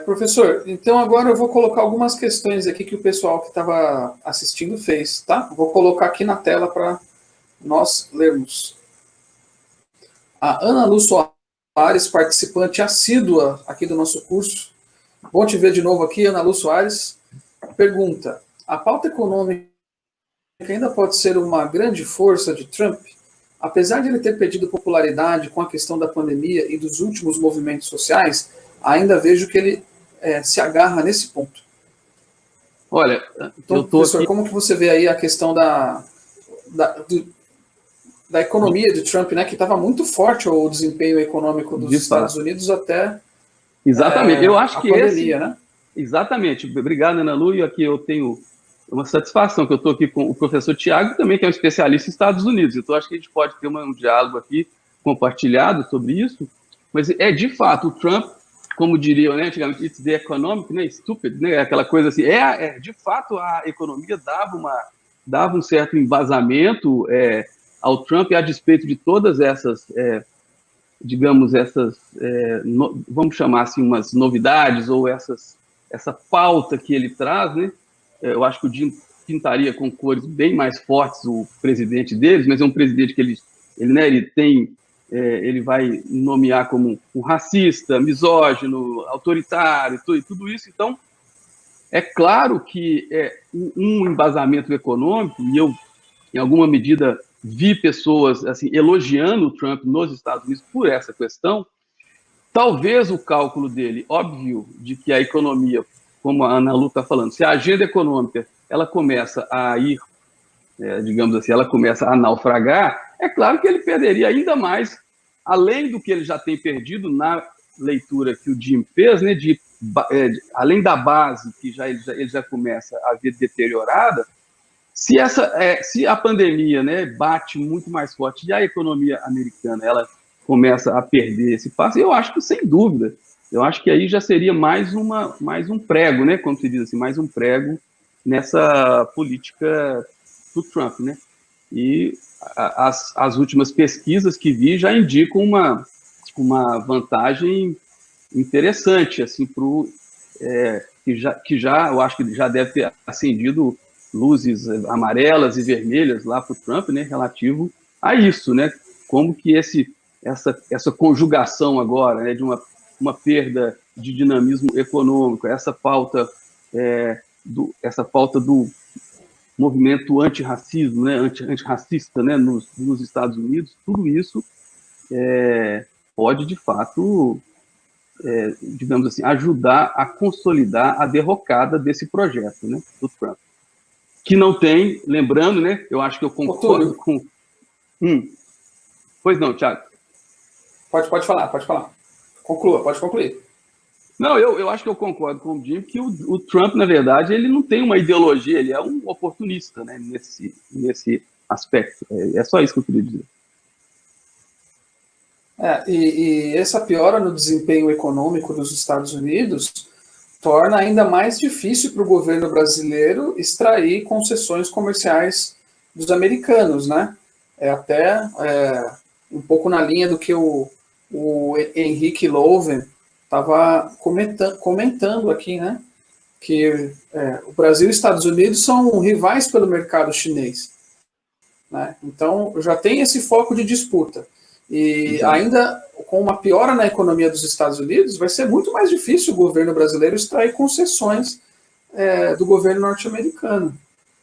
Professor, então agora eu vou colocar algumas questões aqui que o pessoal que estava assistindo fez, tá? Vou colocar aqui na tela para nós lermos. A Ana Lu Soares, participante assídua aqui do nosso curso. Bom te ver de novo aqui, Ana Lu Soares. Pergunta: a pauta econômica ainda pode ser uma grande força de Trump? Apesar de ele ter perdido popularidade com a questão da pandemia e dos últimos movimentos sociais, ainda vejo que ele se agarra nesse ponto. Olha, então, professor, como que você vê aí a questão da economia de Trump, né, que estava muito forte o desempenho econômico dos Estados Unidos até exatamente. Eu acho que pandemia, né? Exatamente. Obrigado, Ana Lu. E aqui eu tenho uma satisfação que eu estou aqui com o professor Tiago, também que é um especialista em Estados Unidos. Então, acho que a gente pode ter um diálogo aqui compartilhado sobre isso. Mas é, de fato, o Trump, como diriam, né, antigamente, it's the economic, né, stupid, né, aquela coisa assim, de fato, a economia dava um certo embasamento ao Trump, a despeito de todas essas, digamos, vamos chamar assim, umas novidades, ou essa pauta que ele traz, né? Eu acho que o Jim pintaria com cores bem mais fortes o presidente deles, mas é um presidente que ele vai nomear como um racista, misógino, autoritário, e tudo isso. Então, é claro que um embasamento econômico, e eu, em alguma medida, vi pessoas assim, elogiando o Trump nos Estados Unidos por essa questão. Talvez o cálculo dele, óbvio, de que a economia, como a Ana Lu está falando, se a agenda econômica ela começa a ir, digamos assim, ela começa a naufragar, é claro que ele perderia ainda mais, além do que ele já tem perdido na leitura que o Jim fez, né, além da base que ele já começa a ver deteriorada. Se a pandemia, né, bate muito mais forte e a economia americana ela começa a perder esse passo, eu acho que, sem dúvida, eu acho que aí já seria mais um prego, né, como se diz assim, mais um prego nessa política do Trump, né? E as últimas pesquisas que vi já indicam uma vantagem interessante, assim, que já eu acho que já deve ter acendido luzes amarelas e vermelhas lá para o Trump, né, relativo a isso, né, como que essa conjugação agora, né, de uma perda de dinamismo econômico, essa pauta do movimento antirracismo, né, antirracista, né, nos Estados Unidos, tudo isso pode, de fato, digamos assim, ajudar a consolidar a derrocada desse projeto, né, do Trump. Que não tem, lembrando, né, eu acho que eu concordo com... Pois não, Thiago. Pode falar. Conclua, pode concluir. Não, eu acho que eu concordo com o Jim que o Trump, na verdade, ele não tem uma ideologia, ele é um oportunista, né, nesse aspecto. É só isso que eu queria dizer. E essa piora no desempenho econômico dos Estados Unidos torna ainda mais difícil para o governo brasileiro extrair concessões comerciais dos americanos, né? Até um pouco na linha do que o Henrique Louven estava comentando aqui, né? Que o Brasil e os Estados Unidos são rivais pelo mercado chinês, né? Então já tem esse foco de disputa. E ainda com uma piora na economia dos Estados Unidos, vai ser muito mais difícil o governo brasileiro extrair concessões do governo norte-americano,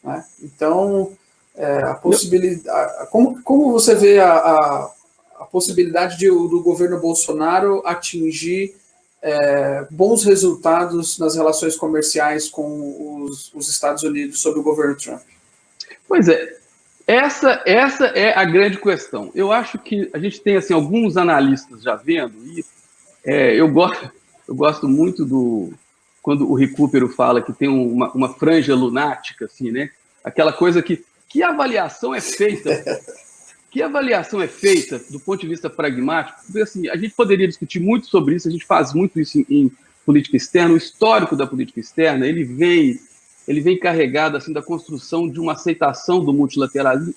né? Então, a possibilidade, como você vê a possibilidade do governo Bolsonaro atingir bons resultados nas relações comerciais com os Estados Unidos sob o governo Trump? Pois é. Essa é a grande questão. Eu acho que a gente tem assim, alguns analistas já vendo, e eu gosto muito quando o Recupero fala que tem uma franja lunática, assim, né? Aquela coisa que avaliação é feita? Que avaliação é feita do ponto de vista pragmático? Porque, assim, a gente poderia discutir muito sobre isso, a gente faz muito isso em política externa, o histórico da política externa, ele vem carregado assim, da construção de uma aceitação do multilateralismo,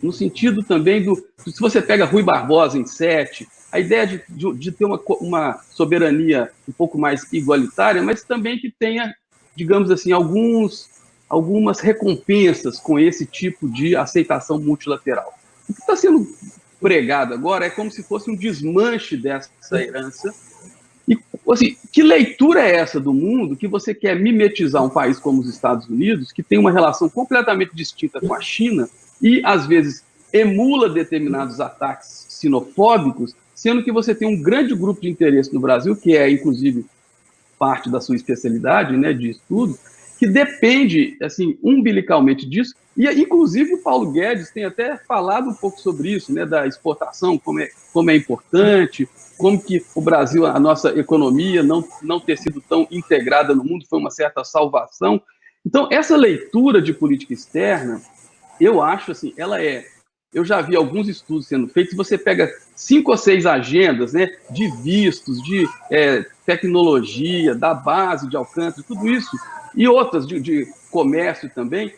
no sentido também se você pega Rui Barbosa em 7, a ideia de ter uma soberania um pouco mais igualitária, mas também que tenha, digamos assim, algumas recompensas com esse tipo de aceitação multilateral. O que está sendo pregado agora é como se fosse um desmanche dessa herança. E, assim, que leitura é essa do mundo que você quer mimetizar um país como os Estados Unidos, que tem uma relação completamente distinta com a China e, às vezes, emula determinados ataques xenofóbicos, sendo que você tem um grande grupo de interesse no Brasil, que é, inclusive, parte da sua especialidade, né, de estudo, que depende, assim, umbilicalmente disso, e inclusive o Paulo Guedes tem até falado um pouco sobre isso, né, da exportação, como é importante, como que o Brasil, a nossa economia não ter sido tão integrada no mundo foi uma certa salvação. Então, essa leitura de política externa, eu acho assim, eu já vi alguns estudos sendo feitos, você pega 5 ou 6 agendas, né, de vistos, de tecnologia, da base de alcance, tudo isso, e outras de comércio também,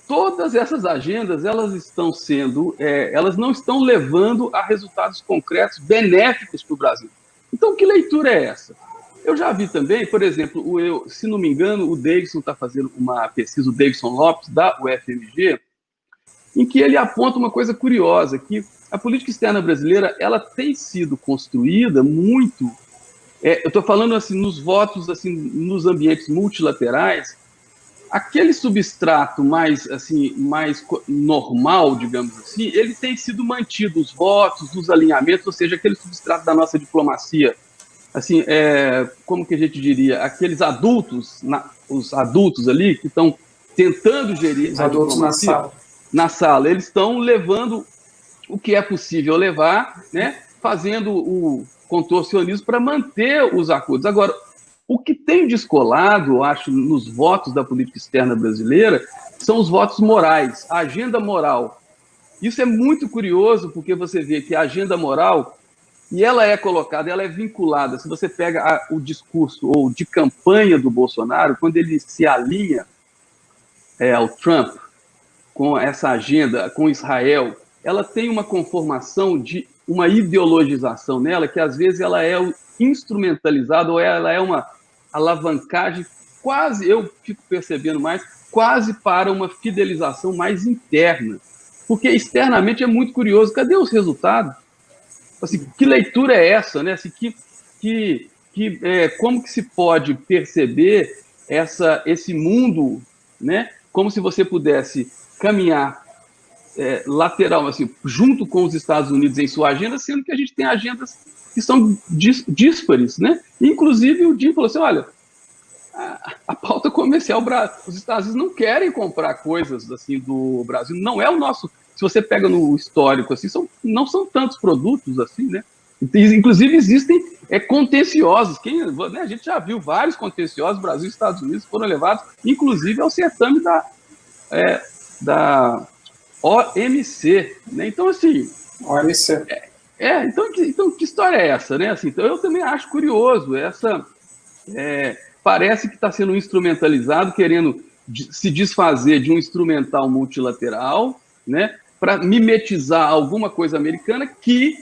todas essas agendas, elas estão elas não estão levando a resultados concretos benéficos para o Brasil. Então, que leitura é essa? Eu já vi também, por exemplo, se não me engano, o Davidson está fazendo uma pesquisa, o Davidson Lopes, da UFMG, em que ele aponta uma coisa curiosa, que a política externa brasileira ela tem sido construída muito, eu estou falando assim, nos votos, assim, nos ambientes multilaterais, aquele substrato mais normal, digamos assim, ele tem sido mantido, os votos, os alinhamentos, ou seja, aquele substrato da nossa diplomacia, assim, como que a gente diria, aqueles adultos, os adultos ali que estão tentando gerir os adultos na sala, eles estão levando o que é possível levar, né, fazendo o contorcionismo para manter os acordos. Agora, o que tem descolado, eu acho, nos votos da política externa brasileira, são os votos morais, a agenda moral. Isso é muito curioso, porque você vê que a agenda moral, e ela é colocada, ela é vinculada, se você pega o discurso ou de campanha do Bolsonaro, quando ele se alinha ao Trump, com essa agenda, com Israel, ela tem uma conformação de uma ideologização nela, que às vezes ela é instrumentalizada, ou ela é uma alavancagem quase, eu fico percebendo mais, quase para uma fidelização mais interna. Porque externamente é muito curioso, cadê os resultados? Assim, que leitura é essa, né? Assim, como que se pode perceber esse mundo, né? Como se você pudesse caminhar lateral, assim, junto com os Estados Unidos em sua agenda, sendo que a gente tem agendas que são díspares, né? Inclusive o Jim falou assim, olha, a pauta comercial, os Estados Unidos não querem comprar coisas assim do Brasil, não é o nosso, se você pega no histórico, assim, não são tantos produtos assim, né? Inclusive existem contenciosos, né, a gente já viu vários contenciosos, Brasil e Estados Unidos foram levados, inclusive ao certame da OMC, né? Então, assim... OMC. Então, que história é essa, né? Assim, então, eu também acho curioso, parece que está sendo instrumentalizado, querendo se desfazer de um instrumental multilateral, né? Para mimetizar alguma coisa americana que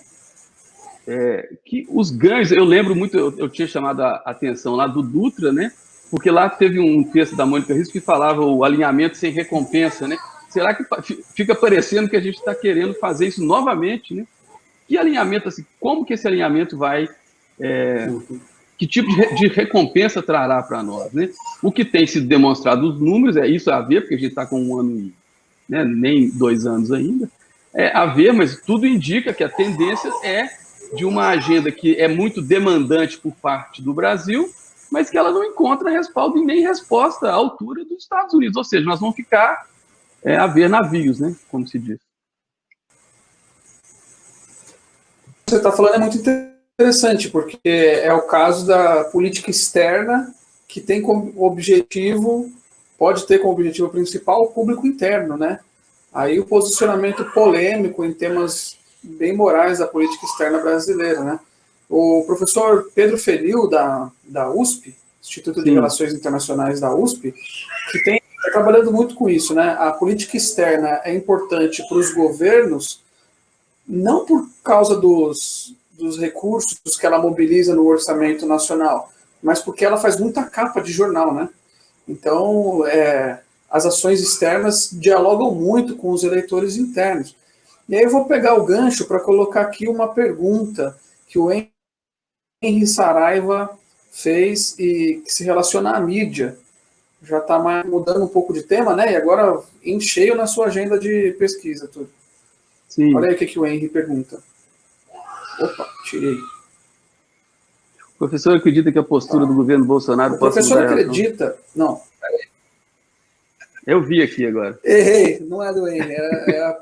os ganhos... Eu lembro muito, eu tinha chamado a atenção lá do Dutra, né? Porque lá teve um texto da Mônica Rios que falava o alinhamento sem recompensa, né? Será que fica parecendo que a gente está querendo fazer isso novamente, né? Que alinhamento, assim, como que esse alinhamento vai... que tipo de recompensa trará para nós, né? O que tem sido demonstrado nos números, isso a ver, porque a gente está com 1 ano e, né, nem 2 anos ainda, a ver, mas tudo indica que a tendência é de uma agenda que é muito demandante por parte do Brasil, mas que ela não encontra respaldo e nem resposta à altura dos Estados Unidos, ou seja, nós vamos ficar a ver navios, né, como se diz. Você está falando é muito interessante, porque é o caso da política externa que tem como objetivo, pode ter como objetivo principal o público interno, né? Aí o posicionamento polêmico em temas bem morais da política externa brasileira, né? O professor Pedro Felil, da USP, Instituto de Relações Internacionais da USP, que está trabalhando muito com isso, né? A política externa é importante para os governos, não por causa dos recursos que ela mobiliza no orçamento nacional, mas porque ela faz muita capa de jornal, né? Então, as ações externas dialogam muito com os eleitores internos. E aí eu vou pegar o gancho para colocar aqui uma pergunta que o Henry Saraiva fez e que se relaciona à mídia. Já está mudando um pouco de tema, né? E agora em cheio na sua agenda de pesquisa, tudo. Sim. Olha aí o que o Henry pergunta. Opa, tirei. O professor acredita que a postura do governo Bolsonaro pode mudar? O professor acredita... Não, peraí. Eu vi aqui agora. Errei, não é do Henry, é a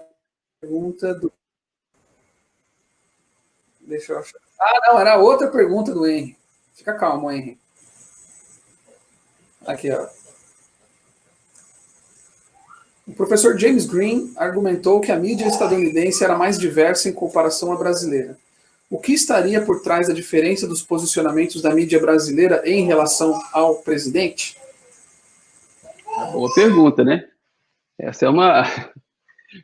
pergunta do... Deixa eu achar. Ah, não, era outra pergunta do Henry. Fica calmo, Henry. Aqui, ó. O professor James Green argumentou que a mídia estadunidense era mais diversa em comparação à brasileira. O que estaria por trás da diferença dos posicionamentos da mídia brasileira em relação ao presidente? Boa pergunta, né? Essa é uma...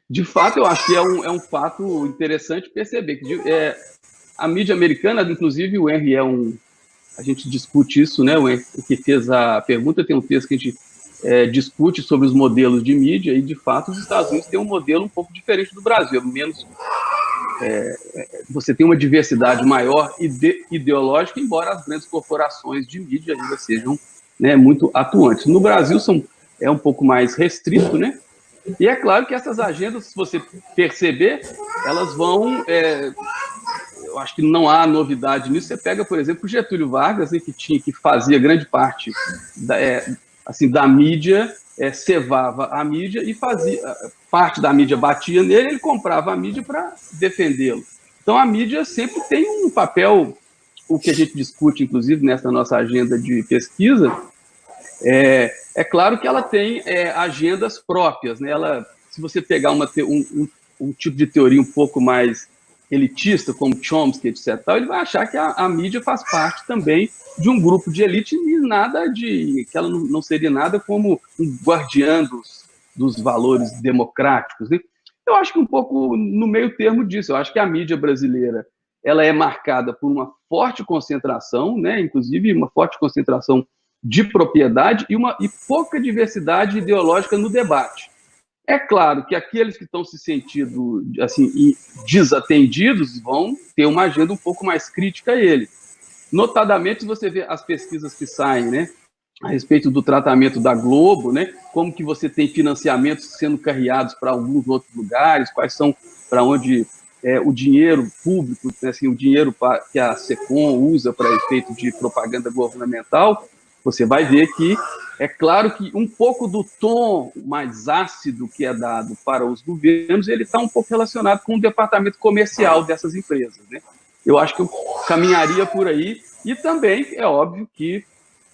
De fato, eu acho que é um fato interessante perceber que a mídia americana, inclusive o Henry a gente discute isso, né? O que fez a pergunta tem um texto que a gente discute sobre os modelos de mídia e, de fato, os Estados Unidos têm um modelo um pouco diferente do Brasil, menos... você tem uma diversidade maior ideológica, embora as grandes corporações de mídia ainda sejam, né, muito atuantes. No Brasil é um pouco mais restrito, né? E é claro que essas agendas, se você perceber, elas vão... eu acho que não há novidade nisso. Você pega, por exemplo, o Getúlio Vargas, né, que fazia grande parte da mídia, cevava a mídia e fazia... Parte da mídia batia nele, ele comprava a mídia para defendê-lo. Então, a mídia sempre tem um papel, o que a gente discute, inclusive, nessa nossa agenda de pesquisa. É claro que ela tem agendas próprias, né? Se você pegar um tipo de teoria um pouco mais elitista, como Chomsky, etc., ele vai achar que a mídia faz parte também de um grupo de elite e que ela não seria nada como um guardiã dos valores democráticos, né? Eu acho que um pouco no meio termo disso. Eu acho que a mídia brasileira ela é marcada por uma forte concentração, né? Inclusive uma forte concentração de propriedade e pouca diversidade ideológica no debate. É claro que aqueles que estão se sentindo assim, desatendidos vão ter uma agenda um pouco mais crítica a ele. Notadamente, você vê as pesquisas que saem, né, a respeito do tratamento da Globo, né, como que você tem financiamentos sendo carreados para alguns outros lugares, quais são para onde o dinheiro público, né, assim, o dinheiro que a SECOM usa para efeito de propaganda governamental. Você vai ver que é claro que um pouco do tom mais ácido que é dado para os governos, ele está um pouco relacionado com o departamento comercial dessas empresas, né? Eu acho que eu caminharia por aí. E também é óbvio que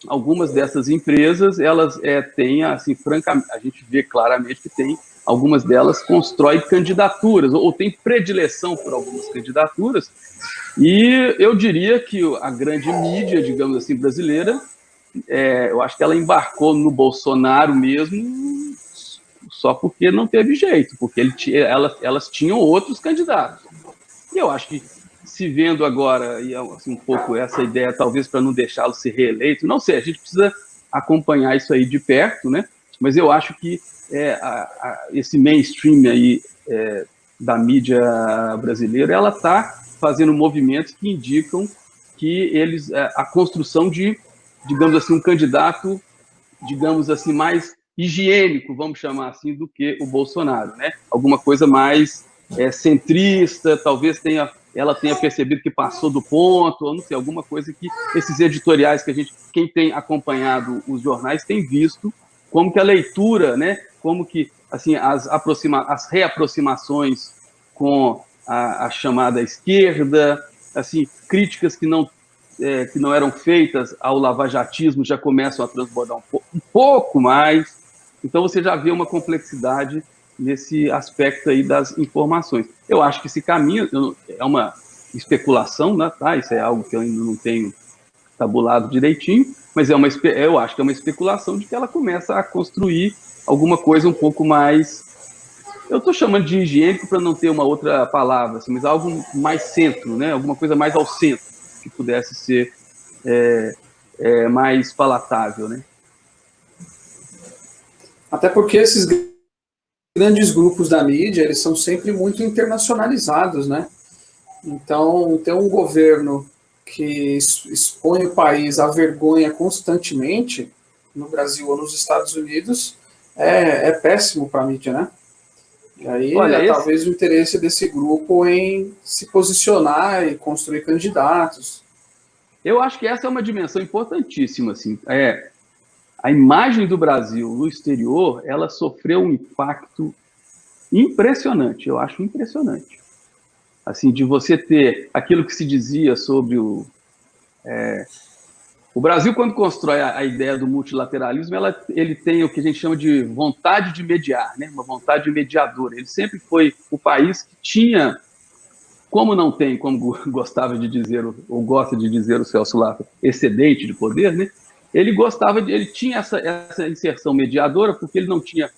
algumas dessas empresas, elas têm, assim, francamente, a gente vê claramente que tem, algumas delas constroem candidaturas, ou tem predileção por algumas candidaturas, e eu diria que a grande mídia, digamos assim, brasileira, eu acho que ela embarcou no Bolsonaro mesmo só porque não teve jeito, porque elas tinham outros candidatos. E eu acho que, se vendo agora, e assim, um pouco essa ideia, talvez para não deixá-lo ser reeleito, não sei, a gente precisa acompanhar isso aí de perto, né? Mas eu acho que esse mainstream aí da mídia brasileira, ela está fazendo movimentos que indicam que a construção de, digamos assim, um candidato, digamos assim, mais higiênico, vamos chamar assim, do que o Bolsonaro, né? Alguma coisa mais centrista, talvez ela tenha percebido que passou do ponto, ou não sei, alguma coisa que esses editoriais que quem tem acompanhado os jornais tem visto, como que a leitura, né? Como que assim as reaproximações com a chamada esquerda, assim, críticas que não eram feitas ao lavajatismo já começam a transbordar um pouco mais. Então, você já vê uma complexidade nesse aspecto aí das informações. Eu acho que esse caminho é uma especulação, né, tá? Isso é algo que eu ainda não tenho tabulado direitinho, mas eu acho que é uma especulação de que ela começa a construir alguma coisa um pouco mais... Eu estou chamando de higiênico para não ter uma outra palavra, assim, mas algo mais centro, né? Alguma coisa mais ao centro, que pudesse ser mais palatável, né? Até porque esses grandes grupos da mídia, eles são sempre muito internacionalizados, né? Então, ter um governo que expõe o país à vergonha constantemente, no Brasil ou nos Estados Unidos, é péssimo para a mídia, né? E aí, talvez o interesse desse grupo em se posicionar e construir candidatos. Eu acho que essa é uma dimensão importantíssima, assim. a imagem do Brasil no exterior, ela sofreu um impacto impressionante, eu acho impressionante. Assim, de você ter aquilo que se dizia sobre o Brasil, quando constrói a ideia do multilateralismo, ele tem o que a gente chama de vontade de mediar, né? Uma vontade mediadora. Ele sempre foi o país que tinha, como não tem, como gostava de dizer, ou gosta de dizer o Celso Lafra, excedente de poder, né? Ele tinha essa inserção mediadora, porque ele tinha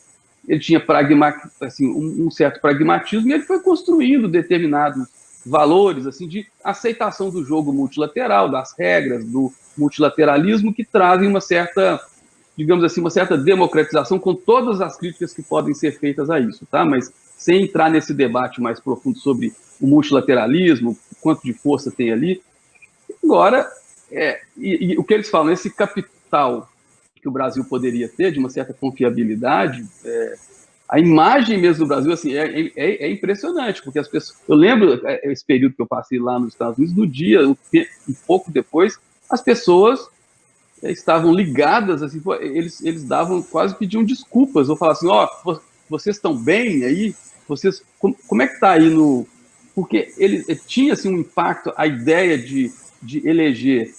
assim, um certo pragmatismo, e ele foi construindo determinados valores assim, de aceitação do jogo multilateral, das regras do multilateralismo, que trazem uma certa, digamos assim, uma certa democratização, com todas as críticas que podem ser feitas a isso, tá? Mas sem entrar nesse debate mais profundo sobre o multilateralismo, quanto de força tem ali. Agora, o que eles falam, esse capital que o Brasil poderia ter, de uma certa confiabilidade, a imagem mesmo do Brasil assim, é impressionante, porque as pessoas... Eu lembro esse período que eu passei lá nos Estados Unidos, no dia, um pouco depois, as pessoas estavam ligadas, assim, eles davam, quase pediam desculpas, ou falavam assim, vocês estão bem aí? Como é que está aí no... Porque ele tinha assim, um impacto, a ideia de eleger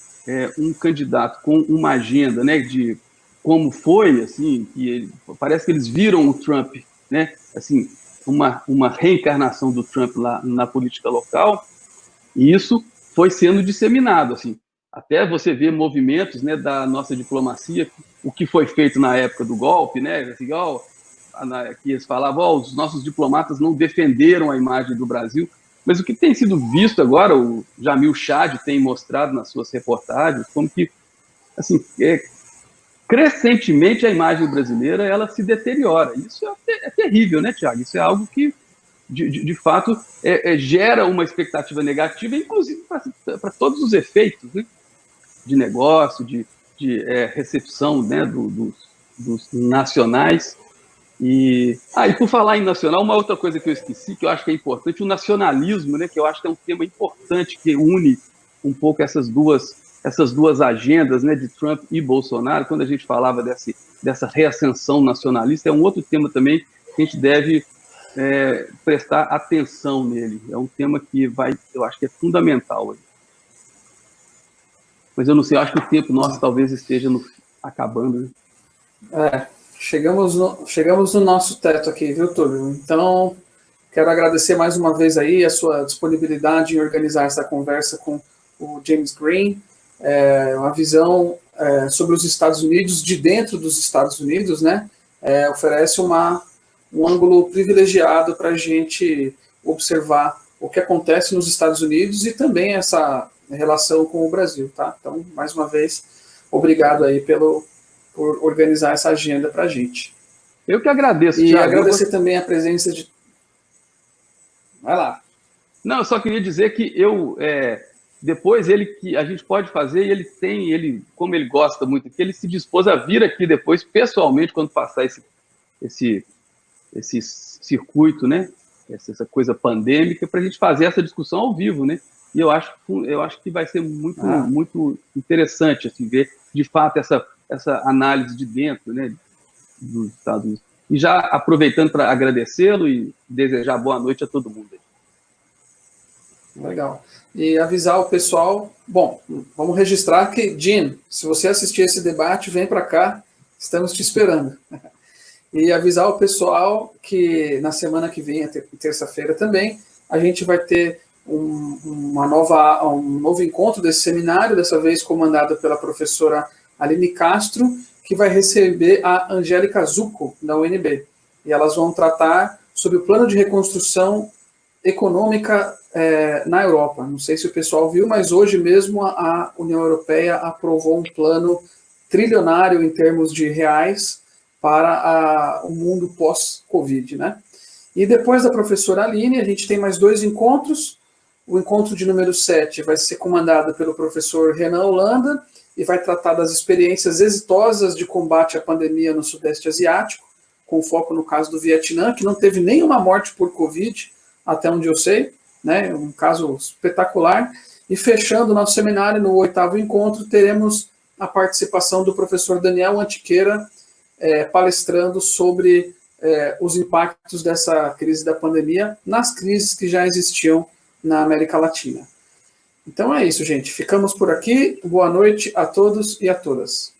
um candidato com uma agenda, né, de como foi, assim, parece que eles viram o Trump, né, assim, uma reencarnação do Trump lá na política local, e isso foi sendo disseminado, assim, até você ver movimentos, né, da nossa diplomacia, o que foi feito na época do golpe, né, assim, que eles falavam, os nossos diplomatas não defenderam a imagem do Brasil, mas o que tem sido visto agora, o Jamil Chad tem mostrado nas suas reportagens, como que, assim, crescentemente a imagem brasileira ela se deteriora. Isso é terrível, né, Tiago? Isso é algo que, de fato, gera uma expectativa negativa, inclusive para todos os efeitos, né? De negócio, de recepção, né, dos nacionais. E por falar em nacional, uma outra coisa que eu esqueci, que eu acho que é importante, o nacionalismo, né, que eu acho que é um tema importante que une um pouco essas duas agendas, né, de Trump e Bolsonaro. Quando a gente falava dessa reascensão nacionalista, é um outro tema também que a gente deve prestar atenção nele. É um tema que eu acho que é fundamental. Mas eu não sei, eu acho que o tempo nosso talvez esteja acabando. Né? Chegamos no nosso teto aqui, viu, Túlio? Então, quero agradecer mais uma vez aí a sua disponibilidade em organizar essa conversa com o James Green, uma visão sobre os Estados Unidos, de dentro dos Estados Unidos, né? Oferece um ângulo privilegiado para a gente observar o que acontece nos Estados Unidos e também essa relação com o Brasil, tá? Então, mais uma vez, obrigado aí por organizar essa agenda para a gente. Eu que agradeço, E Thiago. agradecer também a presença de... Vai lá. Não, eu só queria dizer que depois a gente pode fazer, e ele, como ele gosta muito aqui, ele se dispôs a vir aqui depois, pessoalmente, quando passar esse circuito, né? Essa coisa pandêmica, para a gente fazer essa discussão ao vivo, né? E eu acho que vai ser muito interessante assim, ver, de fato, essa análise de dentro, né, dos Estados Unidos. E já aproveitando para agradecê-lo e desejar boa noite a todo mundo. Legal. E avisar o pessoal, bom, vamos registrar que, Jean, se você assistir esse debate, vem para cá, estamos te esperando. E avisar o pessoal que na semana que vem, terça-feira também, a gente vai ter um novo encontro desse seminário, dessa vez comandado pela professora Aline Castro, que vai receber a Angélica Zucco, da UNB. E elas vão tratar sobre o plano de reconstrução econômica na Europa. Não sei se o pessoal viu, mas hoje mesmo a União Europeia aprovou um plano trilionário em termos de reais para o mundo pós-Covid, né? E depois da professora Aline, a gente tem mais 2 encontros. O encontro de número 7 vai ser comandado pelo professor Renan Holanda e vai tratar das experiências exitosas de combate à pandemia no Sudeste Asiático, com foco no caso do Vietnã, que não teve nenhuma morte por Covid, até onde eu sei, né? Um caso espetacular. E fechando o nosso seminário, no 8º encontro, teremos a participação do professor Daniel Antiqueira, palestrando sobre os impactos dessa crise da pandemia nas crises que já existiam na América Latina. Então é isso, gente. Ficamos por aqui. Boa noite a todos e a todas.